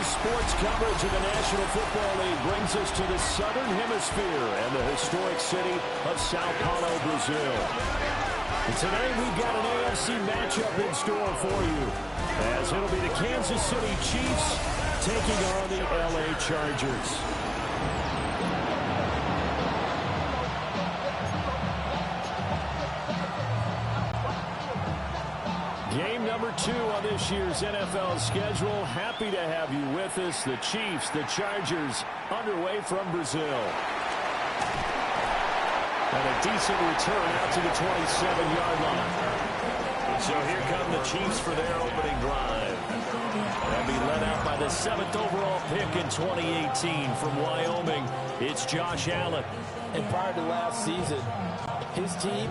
Sports coverage of the National Football League brings us to the Southern Hemisphere and the historic city of Sao Paulo, Brazil. And tonight we've got an AFC matchup in store for you, as it'll be the Kansas City Chiefs taking on the LA Chargers. Game number 2 on this year's NFL schedule. Happy to have you with us. The Chiefs, the Chargers, underway from Brazil. And a decent return out to the 27-yard line. So here come the Chiefs for their opening drive. They'll be led out by the 7th overall pick in 2018 from Wyoming. It's Josh Allen. And prior to last season, his team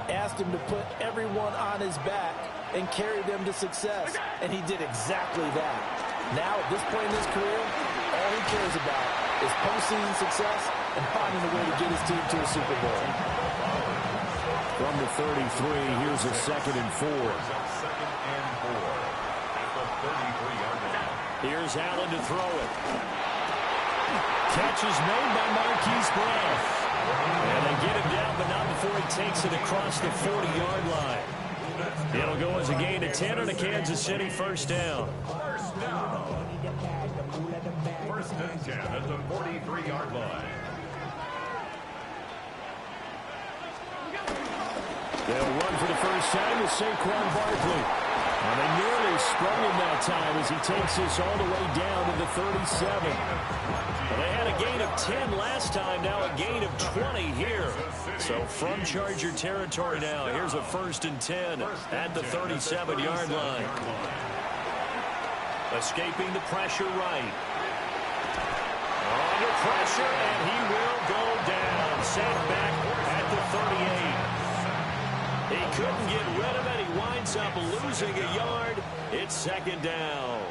asked him to put everyone on his back and carry them to success, and he did exactly that. Now, at this point in his career, all he cares about is postseason success and finding a way to get his team to a Super Bowl. From the 33, here's a 2nd and 4. Here's Allen to throw it. Catch is made by Marquise Brown. And they get him down, but not before he takes it across the 40-yard line. It'll go as a gain of 10 on a Kansas City first down. First and 10 at the 43-yard line. They'll run for the first time with Saquon Barkley. And they nearly sprung him that time as he takes this all the way down to the 37. Well, they had a gain of 10 last time, now a gain of 20 here. So from Charger territory now, here's a 1st and 10 at the 37-yard line. Escaping the pressure right. Under pressure, and he will go down. Sent back at the 38. He couldn't get rid of it. He winds up losing a yard. It's 2nd down.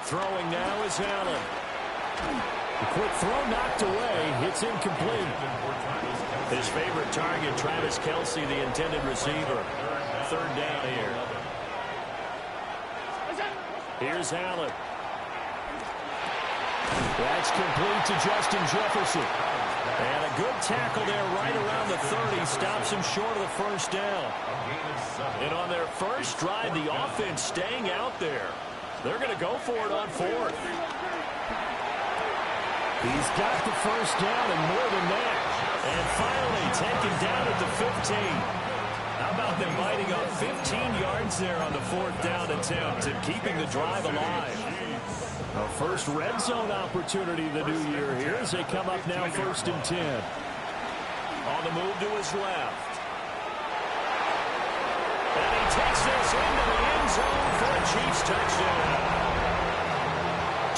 Throwing now is Allen. The quick throw knocked away. It's incomplete. His favorite target, Travis Kelce, the intended receiver. 3rd down here. Here's Allen. That's complete to Justin Jefferson. And a good tackle there right around the 30. Stops him short of the first down. And on their first drive, the offense staying out there. They're going to go for it on 4th. He's got the first down and more than that. And finally taken down at the 15. How about them biting up 15 yards there on the 4th down attempt and keeping the drive alive? A first red zone opportunity the new year here as they come up now 1st and 10. On the move to his left. And he takes this into the end zone for a Chiefs touchdown.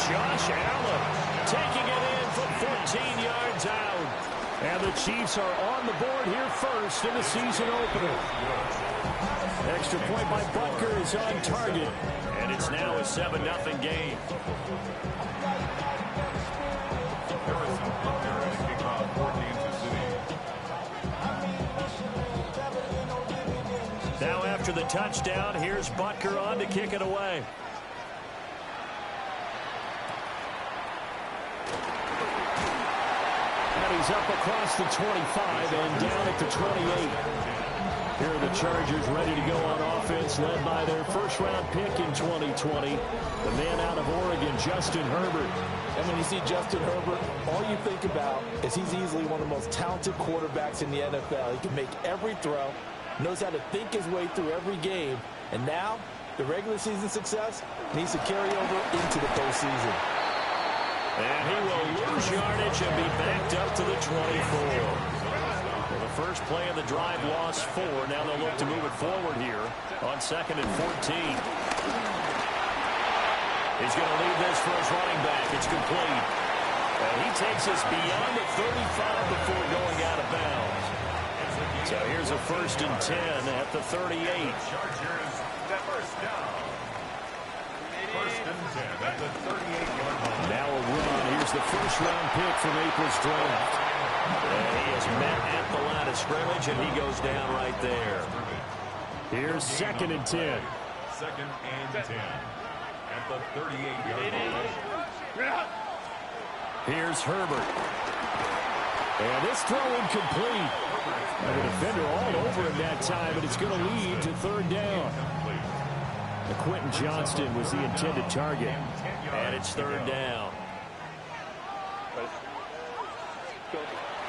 Josh Allen taking it in from 14 yards out. And the Chiefs are on the board here first in the season opener. Extra point by Butker is on target. And it's now a 7-0 game. Now after the touchdown, here's Butker on to kick it away. And he's up across the 25 and down at the 28. Here are the Chargers ready to go on offense, led by their first-round pick in 2020, the man out of Oregon, Justin Herbert. And when you see Justin Herbert, all you think about is he's easily one of the most talented quarterbacks in the NFL. He can make every throw, knows how to think his way through every game, and now the regular season success needs to carry over into the postseason. And he will lose yardage and be backed up to the 24. The first play of the drive lost 4. Now they'll look to move it forward here on 2nd and 14. He's going to leave this for his running back. It's complete. And he takes us beyond the 35 before going out of bounds. So here's a 1st and 10 at the 38. Chargers, that first down. 1st and 10 at the 38-yard line. Now a run. Here's the first-round pick from April's draft. And he is met at the line of scrimmage, and he goes down right there. Here's 2nd and 10. 2nd and 10 at at the 38-yard line. Here's Herbert. And this throw incomplete. And the defender all over him that time, and it's going to lead to third down. Quentin Johnston was the intended target. And it's third down.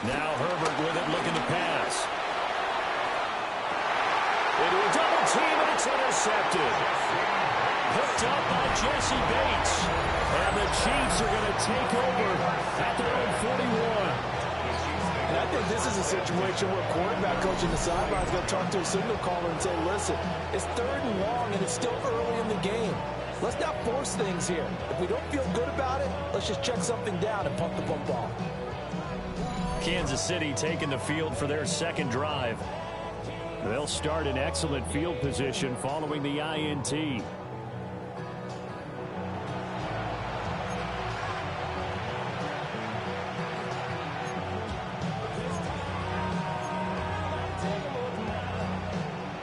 Now Herbert with it, looking to pass. Into a double team, and it's intercepted. Picked up by Jesse Bates. And the Chiefs are going to take over at their own 41. And I think this is a situation where a quarterback coach in the sideline is going to talk to a signal caller and say, listen, it's third and long, and it's still early in the game. Let's not force things here. If we don't feel good about it, let's just check something down and punt the football. Kansas City taking the field for their second drive. They'll start in excellent field position following the INT.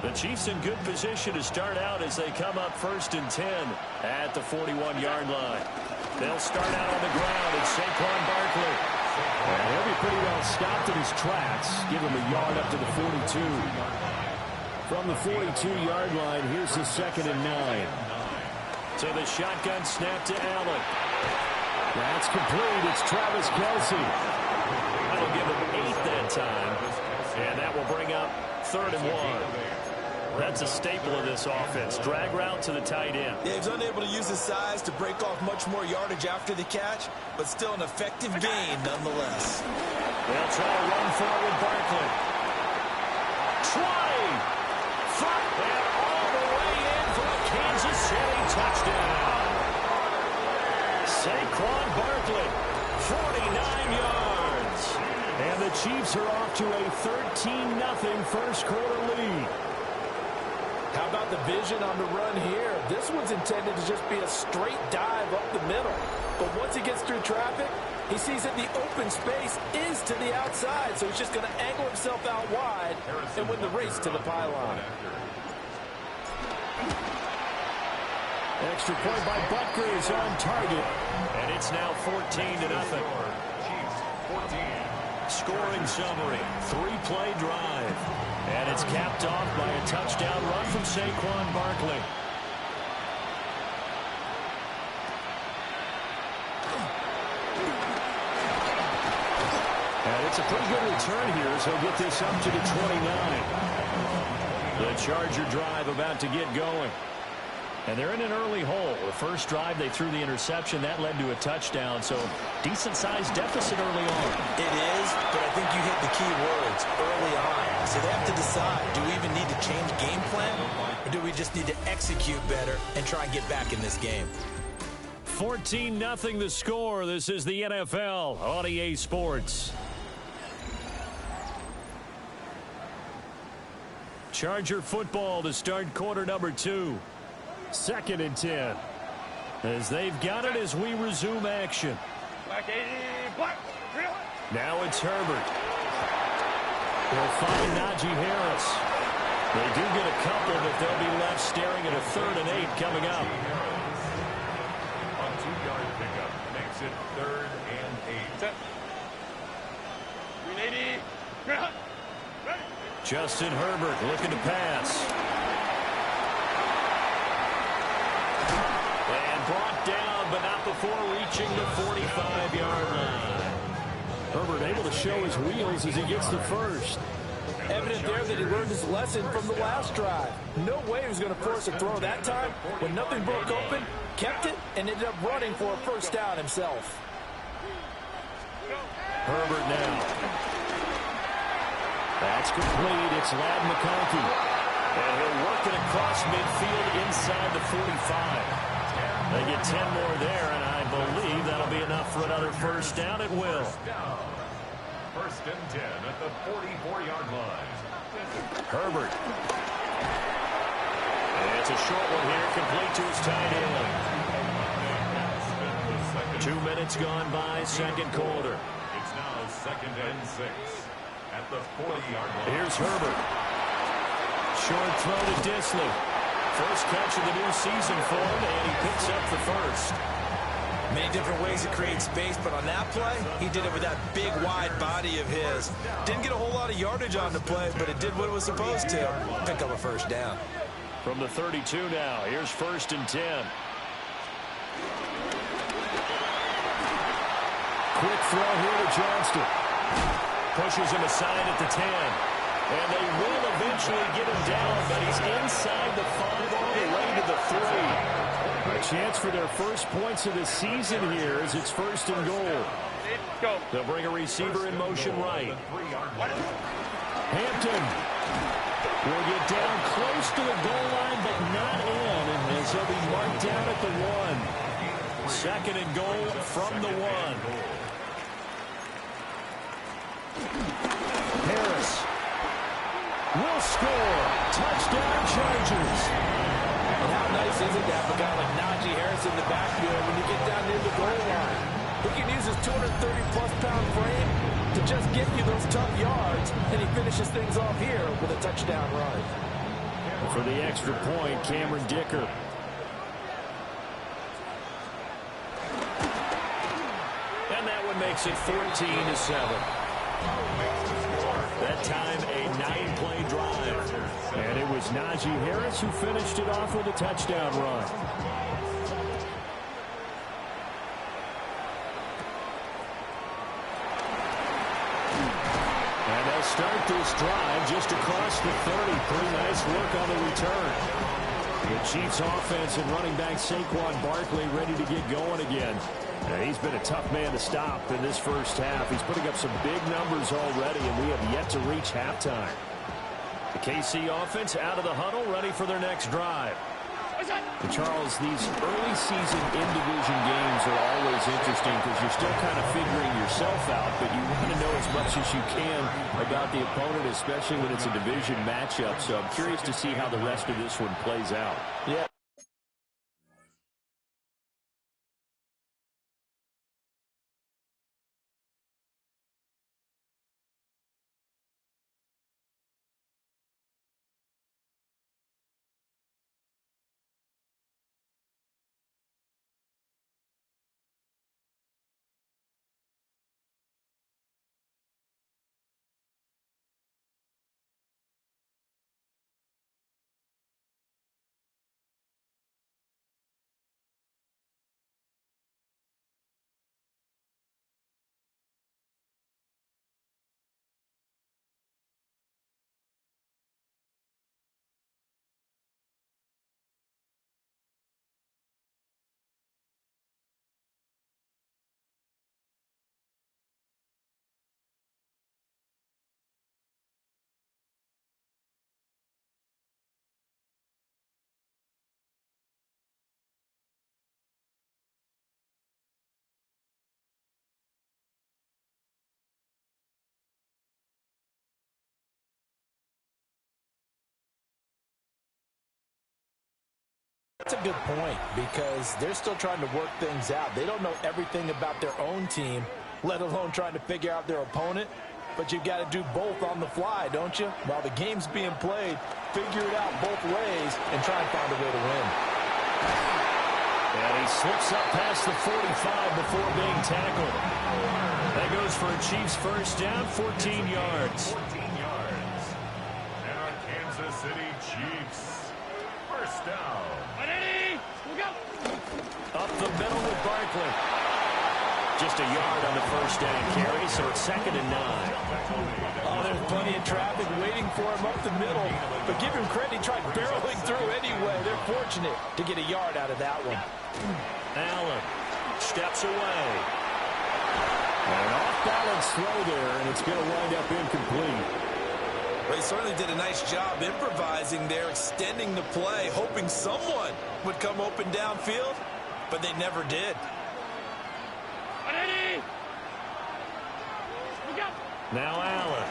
The Chiefs in good position to start out as they come up 1st and 10 at the 41-yard line. They'll start out on the ground. It's Saquon Barkley. And he'll be pretty well stopped in his tracks. Give him a yard up to the 42. From the 42-yard line, here's the 2nd and 9. So the shotgun snap to Allen. That's complete. It's Travis Kelce. That'll give him 8 that time. And that will bring up 3rd and 1. That's a staple of this offense. Drag route to the tight end. Yeah, he's unable to use his size to break off much more yardage after the catch, but still an effective gain nonetheless. They'll try to run forward Barkley. Trying. Front and all the way in for a Kansas City touchdown. Saquon Barkley, 49 yards. And the Chiefs are off to a 13-0 first quarter lead. How about the vision on the run here? This one's intended to just be a straight dive up the middle. But once he gets through traffic, he sees that the open space is to the outside. So he's just going to angle himself out wide and win the race to the pylon. Extra point by Butker is on target. And it's now 14-0. Chiefs 14. Scoring summary, 3-play drive. And it's capped off by a touchdown run from Saquon Barkley. And it's a pretty good return here as he'll get this up to the 29. The Charger drive about to get going. And they're in an early hole. The first drive, they threw the interception. That led to a touchdown. So decent-sized deficit early on. It is, but I think you hit the key words, early on. So they have to decide, do we even need to change game plan? Or do we just need to execute better and try and get back in this game? 14-0 the score. This is the NFL on EA Sports. Charger football to start quarter number 2. 2nd and 10. As they've got it as we resume action. Now it's Herbert. They'll find Najee Harris. They do get a couple, but they'll be left staring at a 3rd and 8 coming up. A 2-yard pickup makes it 3rd and 8. Justin Herbert looking to pass. Brought down, but not before reaching the 45-yard line. Herbert able to show his wheels as he gets the first. Evident there that he learned his lesson from the last drive. No way he was going to force a throw that time. When nothing broke open, kept it, and ended up running for a first down himself. Herbert now. That's complete. It's Ladd McConkey. And he'll work it across midfield inside the 45. They get 10 more there, and I believe that'll be enough for another first down. It will. 1st and 10 at the 44-yard line. Herbert. And it's a short one here, complete to his tight end. 2 minutes gone by, second quarter. It's now 2nd and 6 at the 40-yard line. Here's Herbert. Short throw to Disley. First catch of the new season for him, and he picks up the first. Many different ways to create space, but on that play, he did it with that big, wide body of his. Didn't get a whole lot of yardage on the play, but it did what it was supposed to. Pick up a first down. From the 32 now, here's 1st and 10. Quick throw here to Johnston. Pushes him aside at the 10. And they will eventually get him down, but he's inside the 5 all the way to the 3. A chance for their first points of the season here as it's 1st and goal. They'll bring a receiver in motion right. Hampton will get down close to the goal line, but not in, and as he'll be marked down at the 1. 2nd and goal from the 1. Harris will score. Touchdown, Chargers. And how nice is it to have a guy like Najee Harris in the backfield when you get down near the goal line? He can use his 230-plus pound frame to just get you those tough yards, and he finishes things off here with a touchdown run. For the extra point, Cameron Dicker. And that one makes it 14-7. That time, a 9-play drive. And it was Najee Harris who finished it off with a touchdown run. And they'll start this drive just across the 30. Pretty nice work on the return. The Chiefs offense and running back Saquon Barkley ready to get going again. He's been a tough man to stop in this first half. He's putting up some big numbers already, and we have yet to reach halftime. The KC offense out of the huddle, ready for their next drive. And Charles, these early season in-division games are always interesting because you're still kind of figuring yourself out, but you want to know as much as you can about the opponent, especially when it's a division matchup. So I'm curious to see how the rest of this one plays out. Yeah. That's a good point because they're still trying to work things out. They don't know everything about their own team, let alone trying to figure out their opponent. But you've got to do both on the fly, don't you? While the game's being played, figure it out both ways and try and find a way to win. And he slips up past the 45 before being tackled. That goes for a Chiefs first down, 14 yards. 14 yards. And our Kansas City Chiefs first down. Up the middle with Barkley. Just a yard on the first down carry, so it's 2nd and 9. Oh, there's plenty of traffic waiting for him up the middle. But give him credit, he tried barreling through anyway. They're fortunate to get a yard out of that one. Allen steps away. And an off-balance throw there, and it's going to wind up incomplete. Well, he certainly did a nice job improvising there, extending the play, hoping someone would come open downfield, but they never did. Now Allen.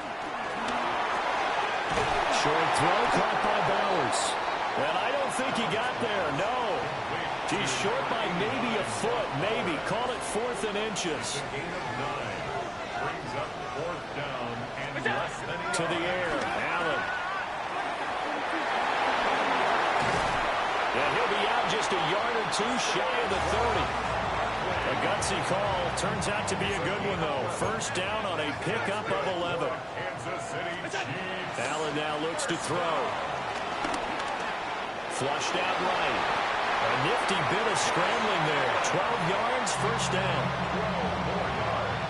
Short throw caught by Bowers. And I don't think he got there, no. He's short by maybe a foot, maybe. Call it 4th and inches. Gain of 9 brings up 4th down and less than a To the yard. air, Allen. And he'll be out just a yard or two shy of the 30. A gutsy call. Turns out to be a good one, though. First down on a pickup of 11. Allen now looks to throw. Flushed out right. A nifty bit of scrambling there. 12 yards, first down.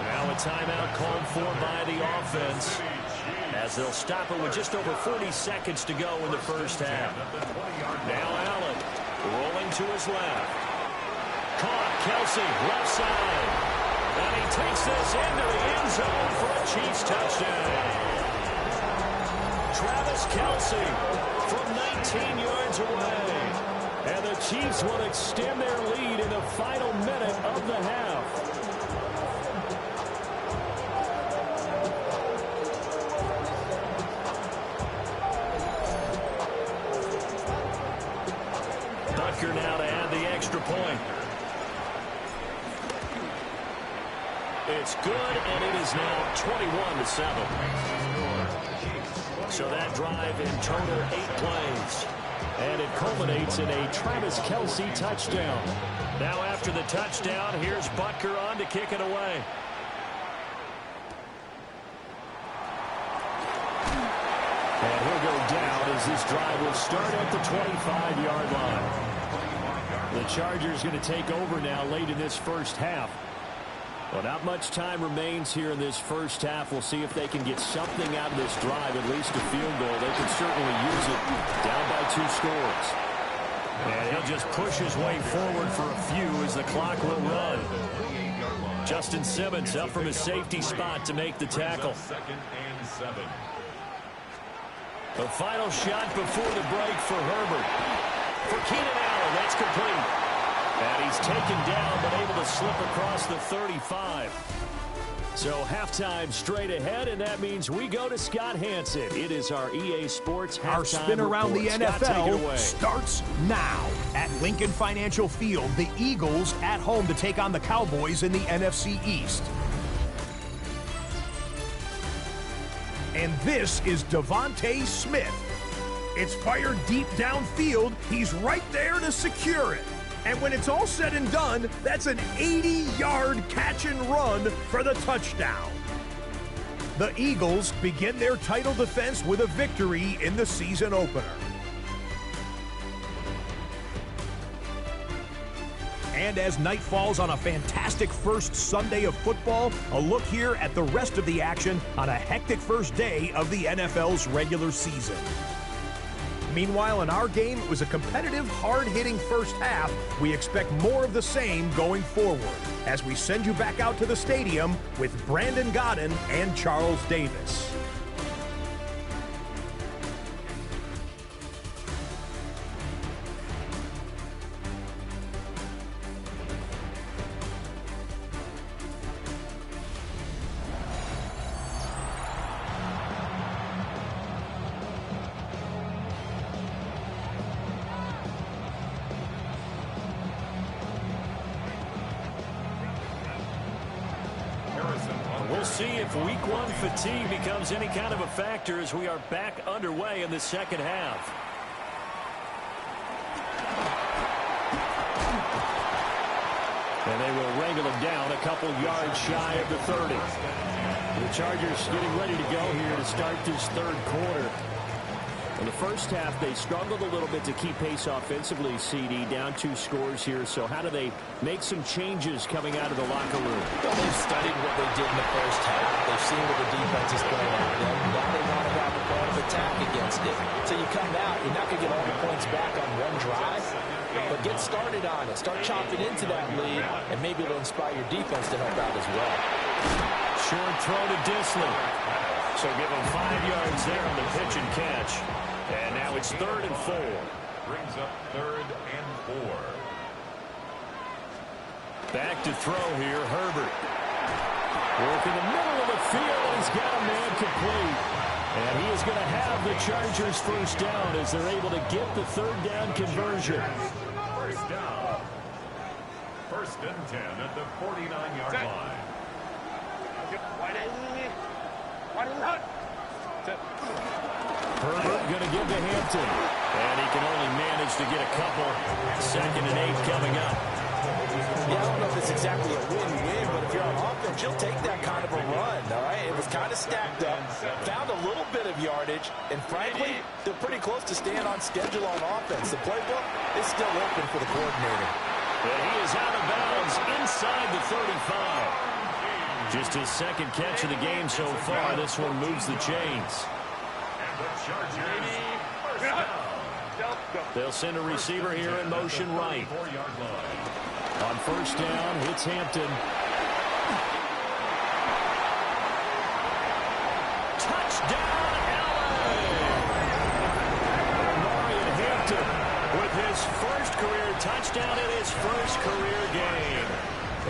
Now a timeout called for by the offense, as they'll stop it with just over 40 seconds to go in the first half. Now Allen rolling to his left. Caught, Kelsey, left side. And he takes this into the end zone for a Chiefs touchdown. Travis Kelsey from 19 yards away. And the Chiefs will extend their lead in the final minute of the half. Butker now to add the extra point. It's good, and it is now 21-7. So that drive in total 8 plays. And it culminates in a Travis Kelsey touchdown. Now after the touchdown, here's Butker on to kick it away. And he'll go down as this drive will start at the 25-yard line. The Chargers going to take over now late in this first half. Well, not much time remains here in this first half. We'll see if they can get something out of this drive, at least a field goal. They can certainly use it down by 2 scores. And he'll just push his way forward for a few as the clock will run. Justin Simmons up from his safety spot to make the tackle. The final shot before the break for Herbert. For Keenan Allen, that's complete. And he's taken down, but able to slip across the 35. So halftime straight ahead, and that means we go to Scott Hanson. It is our EA Sports halftime Our spin around report. the Scott, NFL starts now. At Lincoln Financial Field, the Eagles at home to take on the Cowboys in the NFC East. And this is Devontae Smith. It's fired deep downfield. He's right there to secure it. And when it's all said and done, that's an 80-yard catch and run for the touchdown. The Eagles begin their title defense with a victory in the season opener. And as night falls on a fantastic first Sunday of football, a look here at the rest of the action on a hectic first day of the NFL's regular season. Meanwhile, in our game, it was a competitive, hard-hitting first half. We expect more of the same going forward as we send you back out to the stadium with Brandon Godden and Charles Davis. We'll see if week 1 fatigue becomes any kind of a factor as we are back underway in the second half. And they will wrangle him down a couple yards shy of the 30. The Chargers getting ready to go here to start this third quarter. In the first half, they struggled a little bit to keep pace offensively, CD, down 2 scores here. So how do they make some changes coming out of the locker room? Well, they've studied what they did in the first half. They've seen what the defense is playing at them. Now they want to have a plan of attack against it. So you come out, you're not going to get all the points back on one drive, but get started on it. Start chopping into that lead, and maybe it'll inspire your defense to help out as well. Short throw to Disley. So give him 5 yards there on the pitch and catch. And now it's 3rd and 4. Brings up 3rd and 4. Back to throw here, Herbert. Work in the middle of the field, and he's got a man complete. And he is going to have the Chargers first down as they're able to get the 3rd down conversion. First down. 1st and 10 at the 49-yard line. Herbert going to give to Hampton. And he can only manage to to get a couple. 2nd and 8 coming up. Yeah, I don't know if it's exactly a win-win, but if you're on offense, you'll take that kind of a run, all right? It was kind of stacked up, found a little bit of yardage, and frankly, they're pretty close to staying on schedule on offense. The playbook is still open for the coordinator. And he is out of bounds inside the 35. Just his 2nd catch of the game so far. This one moves the chains. They'll send a receiver here in motion right. On 1st down, hits Hampton. Touchdown, LA! Marion Hampton with his first career touchdown in his first career game.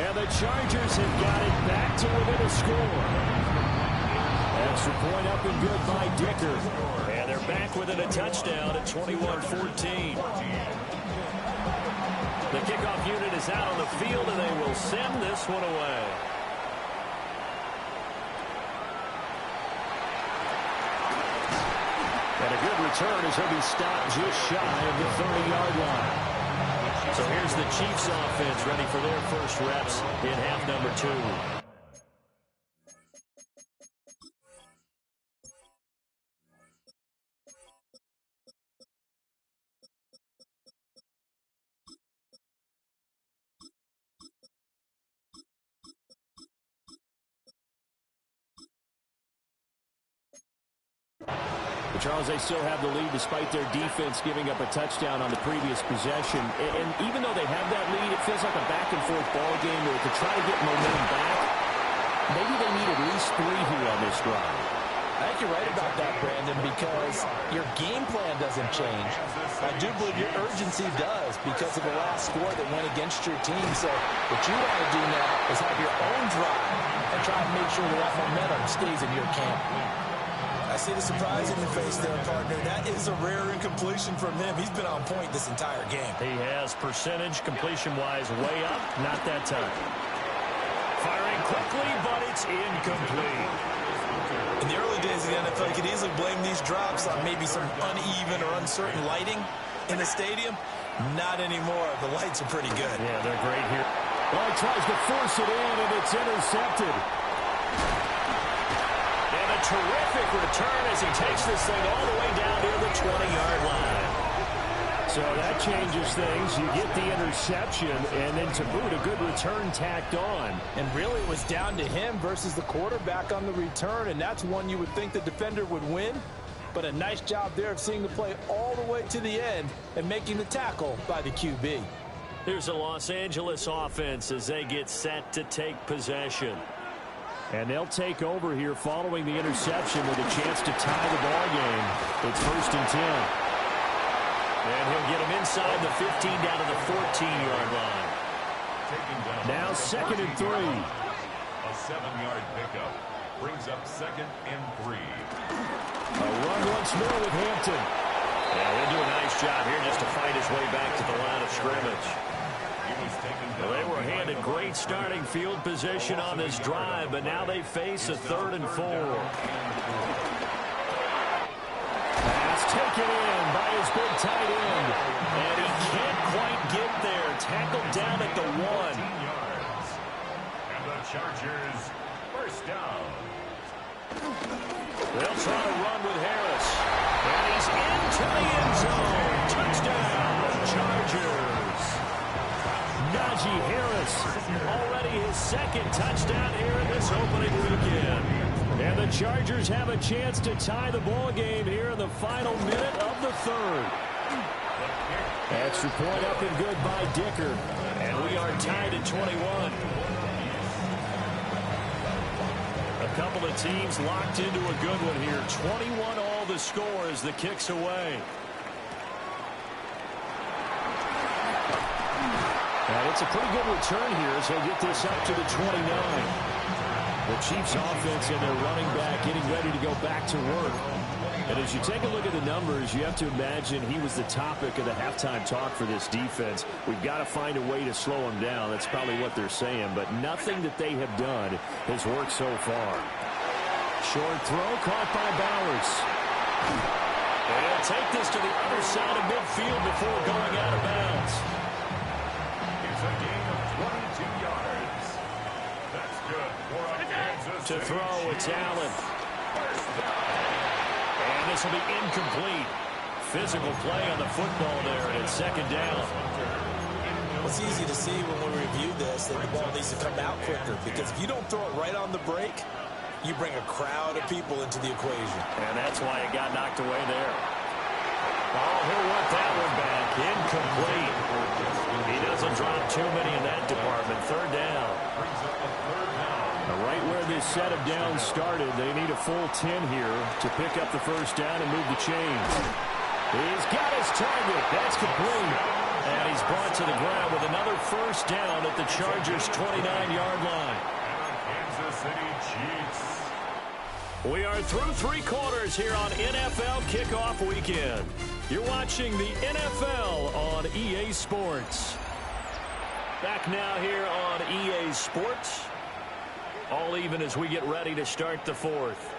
And the Chargers have got it back to within a score. Extra point up and good by Dicker. And they're back within a touchdown at 21-14. The kickoff unit is out on the field, and they will send this one away. And a good return as he'll be stopped just shy of the 30-yard line. So here's the Chiefs offense ready for their first reps in half number 2. Charles, they still have the lead despite their defense giving up a touchdown on the previous possession. And even though they have that lead, it feels like a back-and-forth ball game where to try to get momentum back, maybe they need at least 3 here on this drive. I think you're right about that, Brandon, because your game plan doesn't change. I do believe your urgency does because of the last score that went against your team. So what you want to do now is have your own drive and try to make sure that momentum stays in your camp. I see the surprise in your face there, partner. That is a rare incompletion from him. He's been on point this entire game. He has percentage completion-wise way up. Not that time. Firing quickly, but it's incomplete. In the early days of the NFL, you could easily blame these drops on maybe some uneven or uncertain lighting in the stadium. Not anymore. The lights are pretty good. Yeah, they're great here. Well, he tries to force it in, and it's intercepted. Terrific return as he takes this thing all the way down near the 20-yard line. So that changes things. You get the interception, and then to boot, a good return tacked on. And really it was down to him versus the quarterback on the return, and that's one you would think the defender would win. But a nice job there of seeing the play all the way to the end and making the tackle by the QB. Here's the Los Angeles offense as they get set to take possession. And they'll take over here following the interception with a chance to tie the ball game. It's 1st and 10. And he'll get him inside the 15 down to the 14-yard line. Now 2nd and 3. A 7-yard pickup brings up 2nd and 3. A run once more with Hampton. Yeah, he'll do a nice job here just to fight his way back to the line of scrimmage. Well, they were handed great starting field position on this drive, but now they face a 3rd and 4. Pass taken in by his big tight end, and he can't quite get there. Tackled down at the 1. And the Chargers, 1st down. They'll try to run with Harris, and he's into the end zone. Touchdown, Chargers. Najee Harris, already his 2nd touchdown here in this opening weekend. And the Chargers have a chance to tie the ball game here in the final minute of the 3rd. Extra point up and good by Dicker. And we are tied at 21. A couple of teams locked into a good one here. 21 all the score as the kick's away. And it's a pretty good return here as he'll get this up to the 29. The Chiefs offense and their running back getting ready to go back to work. And as you take a look at the numbers, you have to imagine he was the topic of the halftime talk for this defense. We've got to find a way to slow him down. That's probably what they're saying. But nothing that they have done has worked so far. Short throw caught by Bowers. And he'll take this to the other side of midfield before going out of bounds. It's a gain of 22 yards. That's good for a Kansas To City throw, it's Chiefs. Allen. And this will be incomplete. Physical play on the football there, and it's second down. It's easy to see when we review this that the ball needs to come out quicker, because if you don't throw it right on the break, you bring a crowd of people into the equation. And that's why it got knocked away there. Oh, he'll want that one back. Incomplete. He doesn't drop too many in that department. Third down. Right where this set of downs started, they need a full 10 here to pick up the first down and move the chains. He's got his target. That's complete. And he's brought to the ground with another first down at the Chargers' 29-yard line. Kansas City Chiefs. We are through three quarters here on NFL Kickoff Weekend. You're watching the NFL on EA Sports. Back now here on EA Sports. All even as we get ready to start the fourth.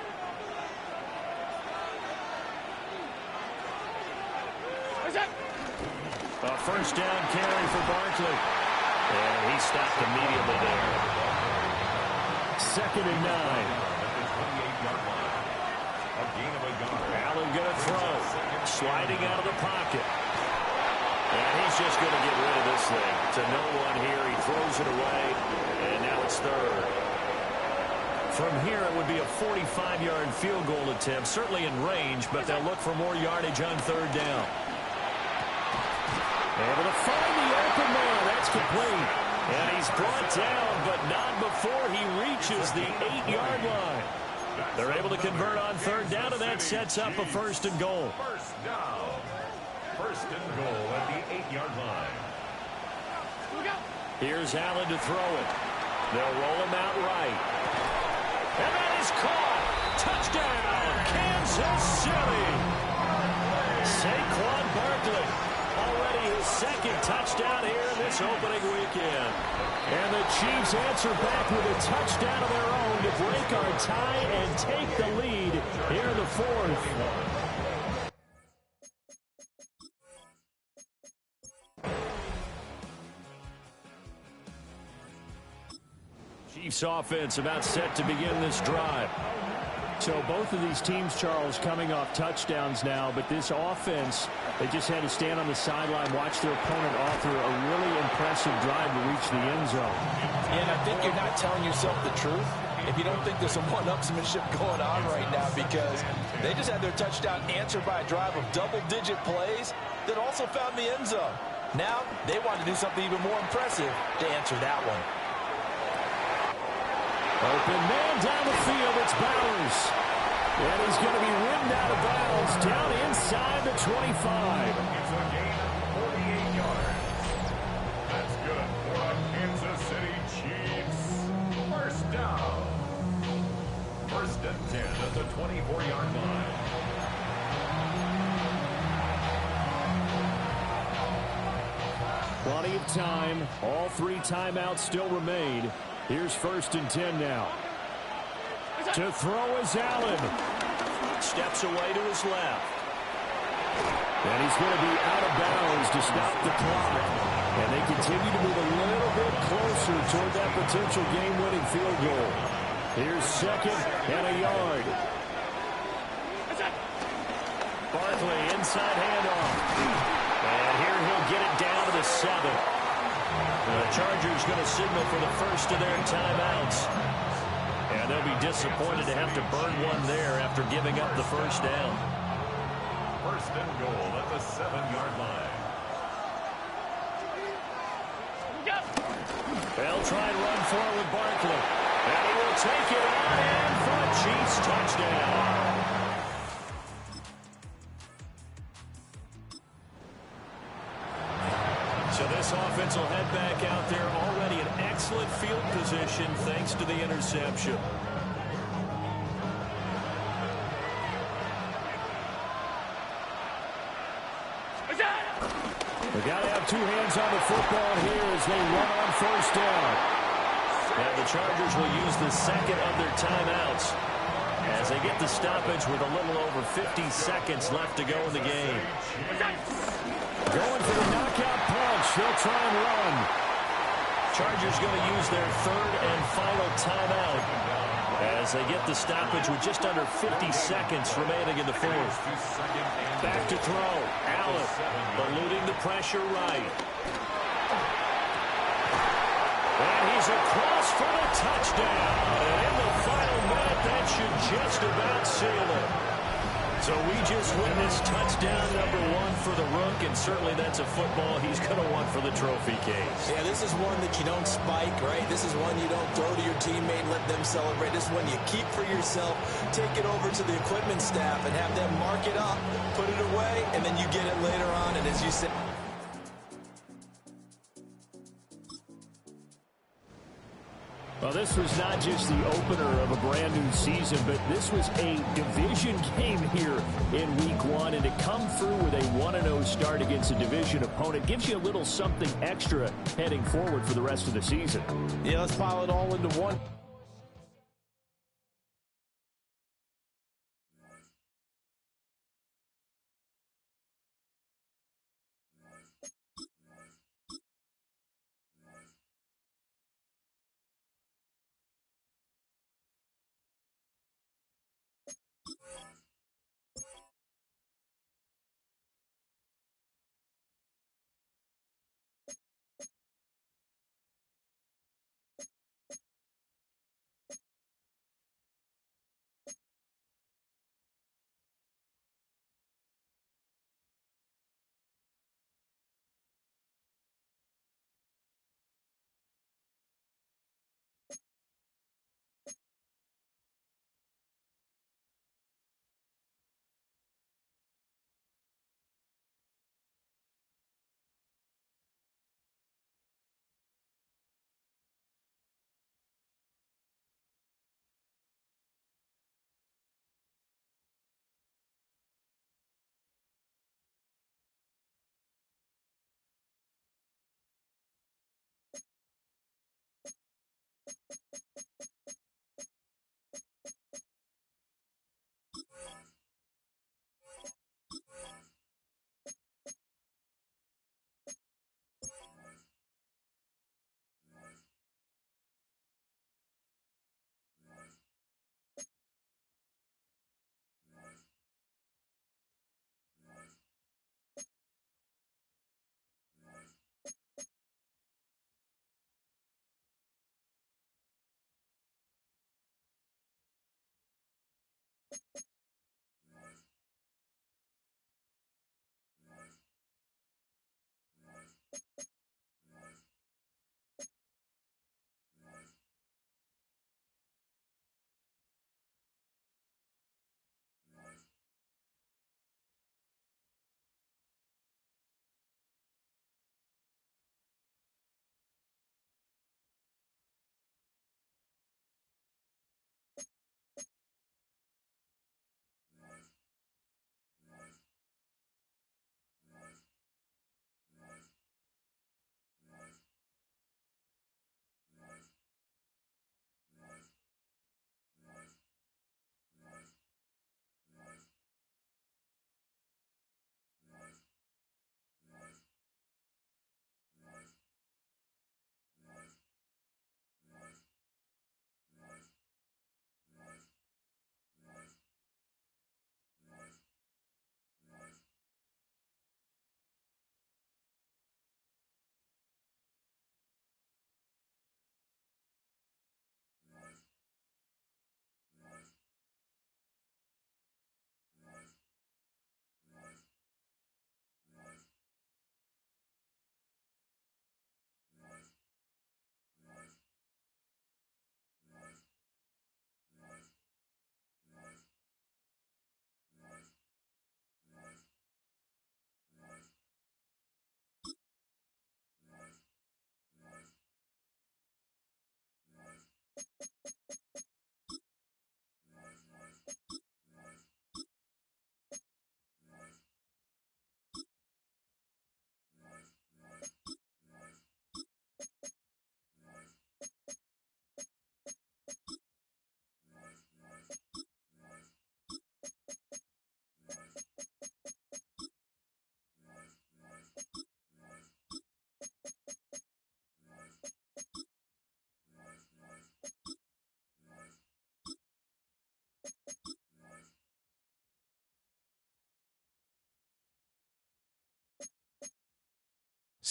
A first down carry for Barkley. And he stopped immediately there. Second and 9. Allen going to throw. Sliding out of the pocket. And he's just going to get rid of this thing. To no one here. He throws it away. And now it's third. From here, it would be a 45-yard field goal attempt. Certainly in range, but they'll look for more yardage on third down. Able to find the open man. That's complete. And he's brought down, but not before he reaches the 8-yard line. They're able to convert on third down, and that sets up a first and goal. First down. First and goal at the 8-yard line. Here's Allen to throw it. They'll roll him out right. And that is caught. Touchdown, Kansas City. Saquon Barkley. Already his second touchdown here in this opening weekend. And the Chiefs answer back with a touchdown of their own to break our tie and take the lead here in the fourth. Chiefs offense about set to begin this drive. So both of these teams, Charles, coming off touchdowns now, but this offense, they just had to stand on the sideline, watch their opponent author a really impressive drive to reach the end zone. And I think you're not telling yourself the truth if you don't think there's some one-upsmanship going on right now, because they just had their touchdown answered by a drive of double-digit plays that also found the end zone. Now they want to do something even more impressive to answer that one. Open man down the field, it's Bowers. And he's going to be ridden out of bounds down inside the 25. It's a gain of 48 yards. That's good for the Kansas City Chiefs. First down. First and 10 at the 24-yard line. Plenty of time. All three timeouts still remain. Here's first and 10 now. To throw is Allen. Steps away to his left. And he's going to be out of bounds to stop the clock. And they continue to move a little bit closer toward that potential game-winning field goal. Here's second and a yard. Barkley inside handoff. And here he'll get it down to the 7. The Chargers going to signal for the first of their timeouts. And they'll be disappointed to have to burn one there after giving up the first down. First and goal at the 7-yard line. They'll try and run forward with Barkley. And he will take it on in for a Chiefs touchdown. So this offense will head back out there already in excellent field position thanks to the interception. They got to have two hands on the football here as they run on first down. And the Chargers will use the second of their timeouts. as they get the stoppage with a little over 50 seconds left to go in the game. Going for the knockout punch. They'll try and run. Chargers going to use their third and final timeout as they get the stoppage with just under 50 seconds remaining in the fourth. Back to throw. Allen eluding the pressure right. And he's across for the touchdown. And in the final minute, that should just about seal it. So we just witnessed touchdown number 1 for the Rook, and certainly that's a football he's going to want for the trophy case. Yeah, this is one that you don't spike, right? This is one you don't throw to your teammate and let them celebrate. This is one you keep for yourself, take it over to the equipment staff and have them mark it up, put it away, and then you get it later on. And as you said, well, this was not just the opener of a brand new season, but this was a division game here in week 1. And to come through with a 1-0 start against a division opponent gives you a little something extra heading forward for the rest of the season. Yeah, let's pile it all into one.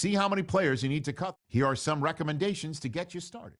See how many players you need to cut. Here are some recommendations to get you started.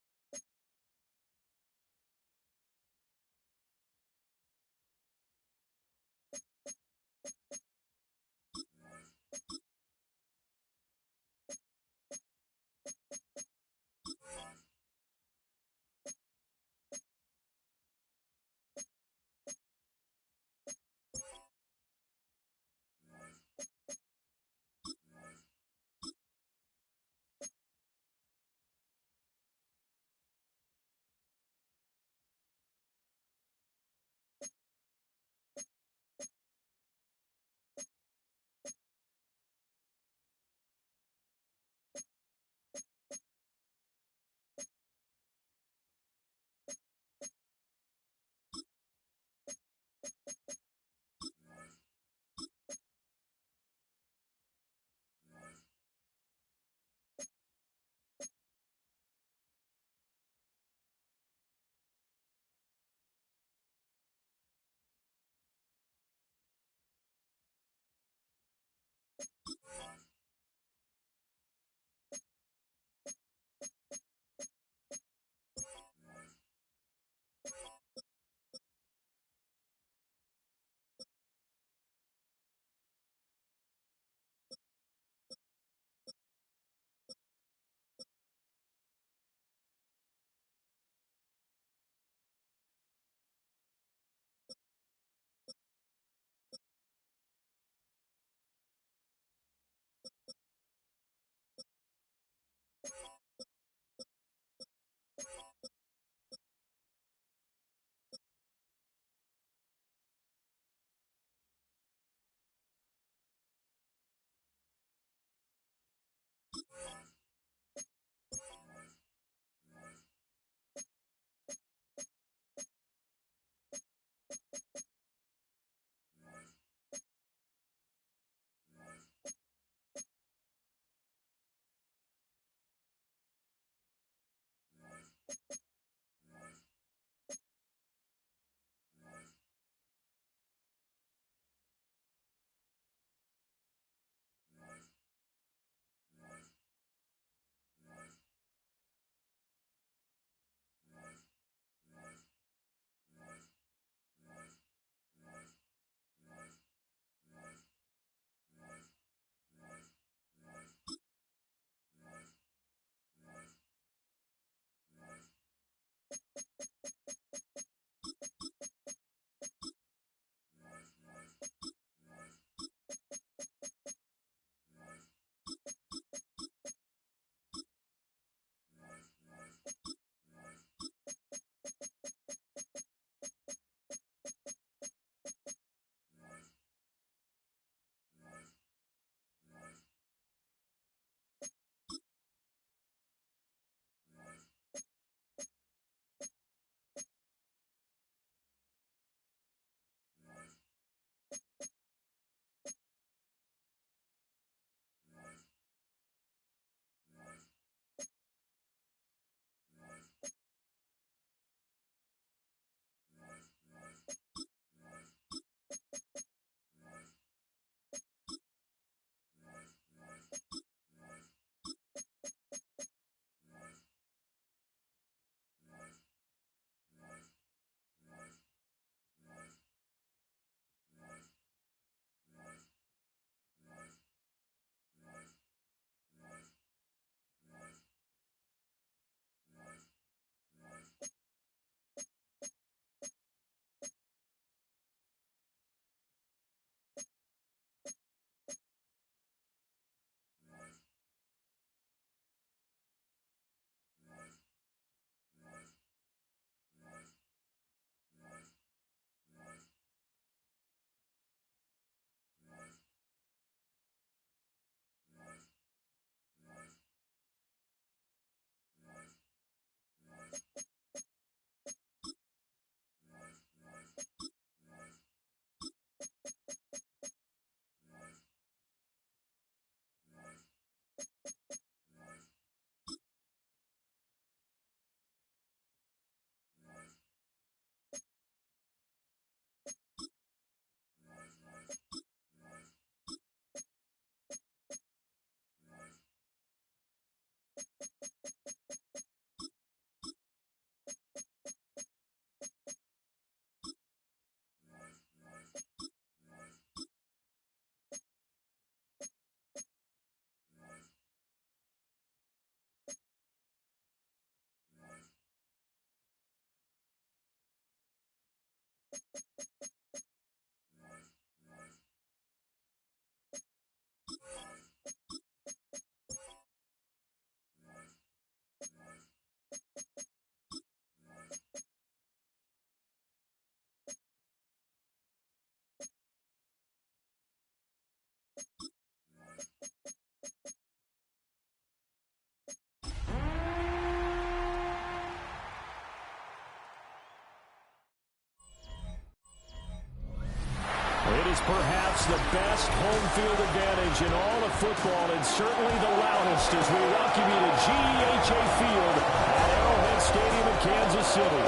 field advantage in all of football, and certainly the loudest as we welcome you to GEHA Field at Arrowhead Stadium in Kansas City.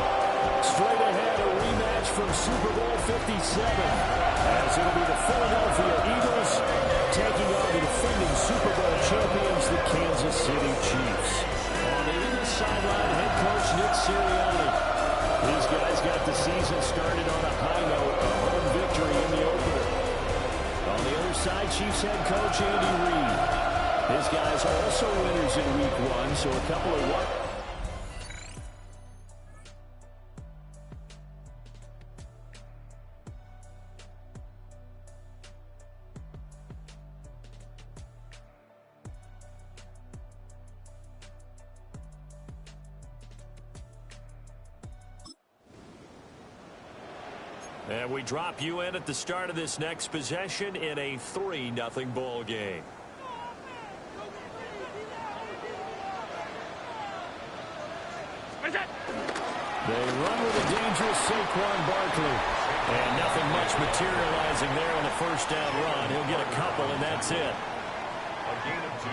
Straight ahead, a rematch from Super Bowl 57, as it'll be the Philadelphia Eagles taking on the defending Super Bowl champions, the Kansas City Chiefs. On the Eagles sideline, head coach Nick Sirianni. These guys got the season started on a high note, a home victory in the opener. On the other side, Chiefs head coach Andy Reid. His guys also winners in Week 1, so a couple of what? And we drop you in at the start of this next possession in a 3-0 ball game. They run with a dangerous Saquon Barkley. And nothing much materializing there on the first down run. He'll get a couple, and that's it. A gain of 2.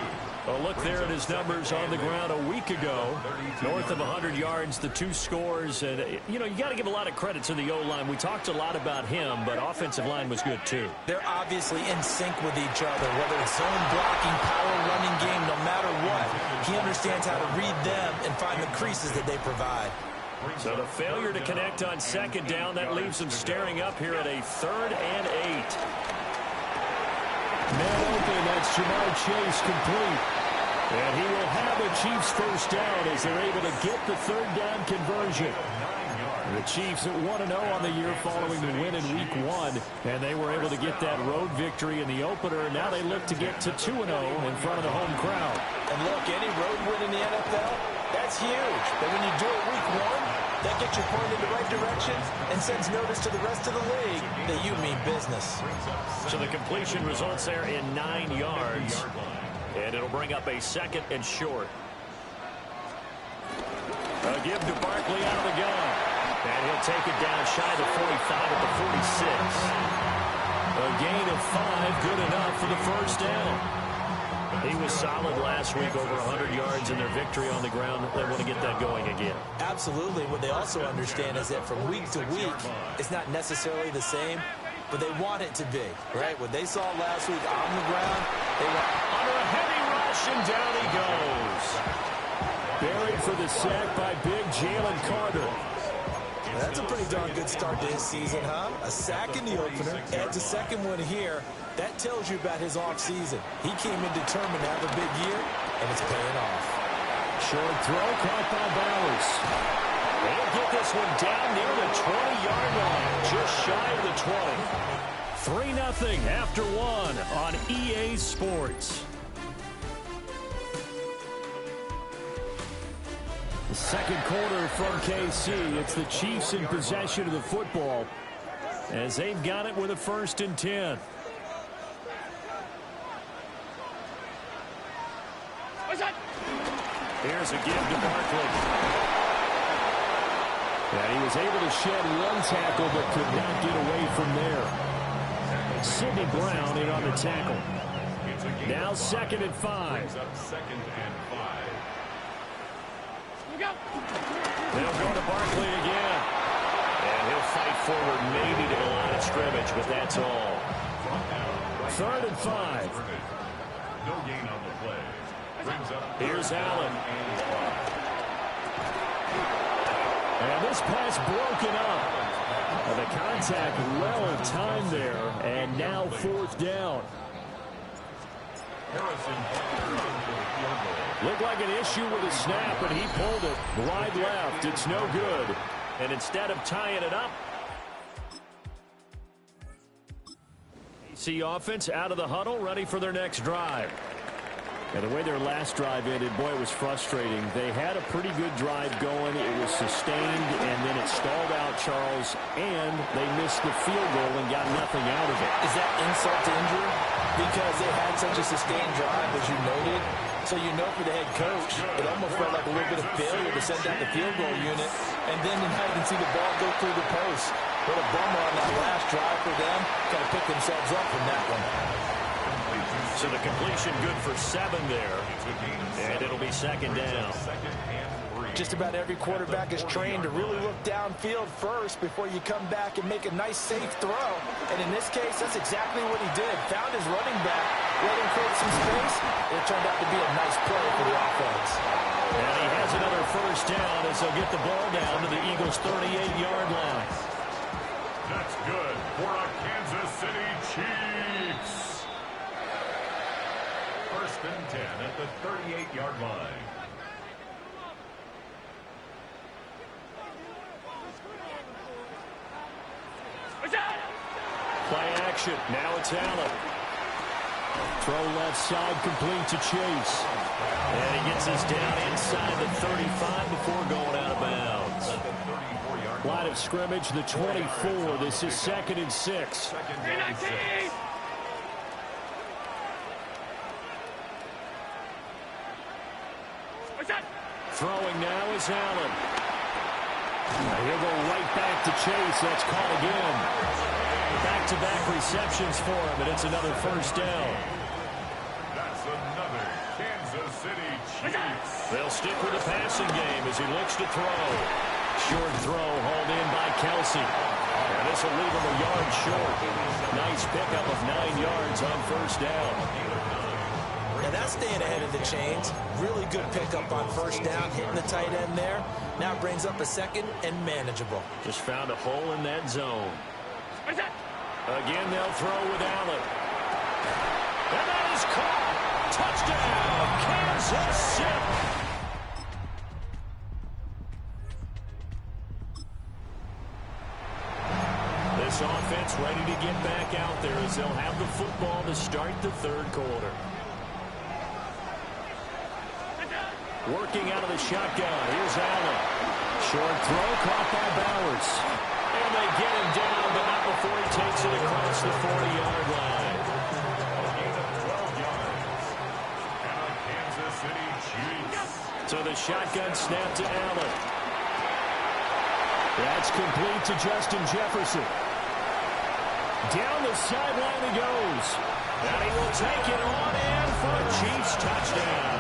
A look there at his numbers on the ground a week ago. North of 100 yards, the 2 scores. And, you know, you got to give a lot of credit to the O-line. We talked a lot about him, but offensive line was good, too. They're obviously in sync with each other, whether it's zone blocking, power running game, no matter what. He understands how to read them and find the creases that they provide. So the failure to connect on second down, that leaves them staring up here at a 3rd and 8. Man open, that's Jamar Chase complete. And he will have the Chiefs first down as they're able to get the 3rd down conversion. The Chiefs at 1-0 on the year following the win in Week 1. And they were able to get that road victory in the opener. And now they look to get to 2-0 in front of the home crowd. And look, any road win in the NFL, that's huge. But when you do it Week 1, that gets you pointed in the right direction and sends notice to the rest of the league that you mean business. So the completion results there in 9 yards. And it'll bring up a 2nd and short. A give to Barkley out of the gun. And he'll take it down shy of the 45 at the 46. A gain of 5, good enough for the first down. He was solid last week, over 100 yards in their victory on the ground. They want to get that going again. Absolutely. What they also understand is that from week to week, it's not necessarily the same, but they want it to be, right? What they saw last week on the ground, they want under a heavy rush, and down he goes. Buried for the sack by big Jalen Carter. That's a pretty darn good start to his season, huh? A sack in the opener, adds a 2nd one here. That tells you about his offseason. He came in determined to have a big year, and it's paying off. Short throw caught by Bowers. They'll get this one down near the 20-yard line, just shy of the 20. 3-0 after 1 on EA Sports. The second quarter from KC. It's the Chiefs in possession of the football as they've got it with a 1st and 10. Here's a give to Barkley. And he was able to shed 1 tackle but could not get away from there. Sidney Brown in on the tackle. Now 2nd and 5. They'll go to Barkley again. And he'll fight forward maybe to the line of scrimmage, but that's all. 3rd and 5. No gain on the play. Here's Allen. And this pass broken up. And the contact well timed there. And now 4th down. Looked like an issue with a snap, and he pulled it wide left. It's no good. And instead of tying it up, KC offense out of the huddle, ready for their next drive. And the way their last drive ended, boy, it was frustrating. They had a pretty good drive going. It was sustained, and then it stalled out, Charles, and they missed the field goal and got nothing out of it. Is that insult to injury? Because they had such a sustained drive, as you noted. So you know for the head coach, it almost felt like a little bit of failure to send out the field goal unit. And then now you can see the ball go through the post. What a bummer on that last drive for them. Got to pick themselves up from that one. So the completion good for 7 there. And it'll be second down. Just about every quarterback is trained to really look downfield first before you come back and make a nice, safe throw. And in this case, that's exactly what he did. Found his running back, let him create some space. It turned out to be a nice play for the offense. And he has another first down as they'll get the ball down to the Eagles' 38-yard line. That's good for a Kansas City Chiefs. First and 10 at the 38-yard line. Play action. Now it's Allen. Throw left side complete to Chase. And he gets us down inside the 35 before going out of bounds. Line of scrimmage, the 24. This is 2nd and 6. Throwing now is Allen. He'll go right back to Chase. That's caught again. Back-to-back receptions for him, and it's another first down. That's another Kansas City Chiefs. They'll stick with the passing game as he looks to throw. Short throw hauled in by Kelsey. And this will leave him a yard short. Nice pickup of 9 yards on first down. And that's staying ahead of the chains. Really good pickup on first down, hitting the tight end there. Now brings up a second and manageable. Just found a hole in that zone. Again, they'll throw with Allen. And that is caught. Touchdown, Kansas City. This offense ready to get back out there as they'll have the football to start the 3rd quarter. Working out of the shotgun. Here's Allen. Short throw caught by Bowers. And they get him down, but not before he takes it across the 40-yard line. A gain of 12 yards. And a Kansas City Chiefs. So the shotgun snap to Allen. That's complete to Justin Jefferson. Down the sideline he goes. And he will take it on in for a Chiefs touchdown.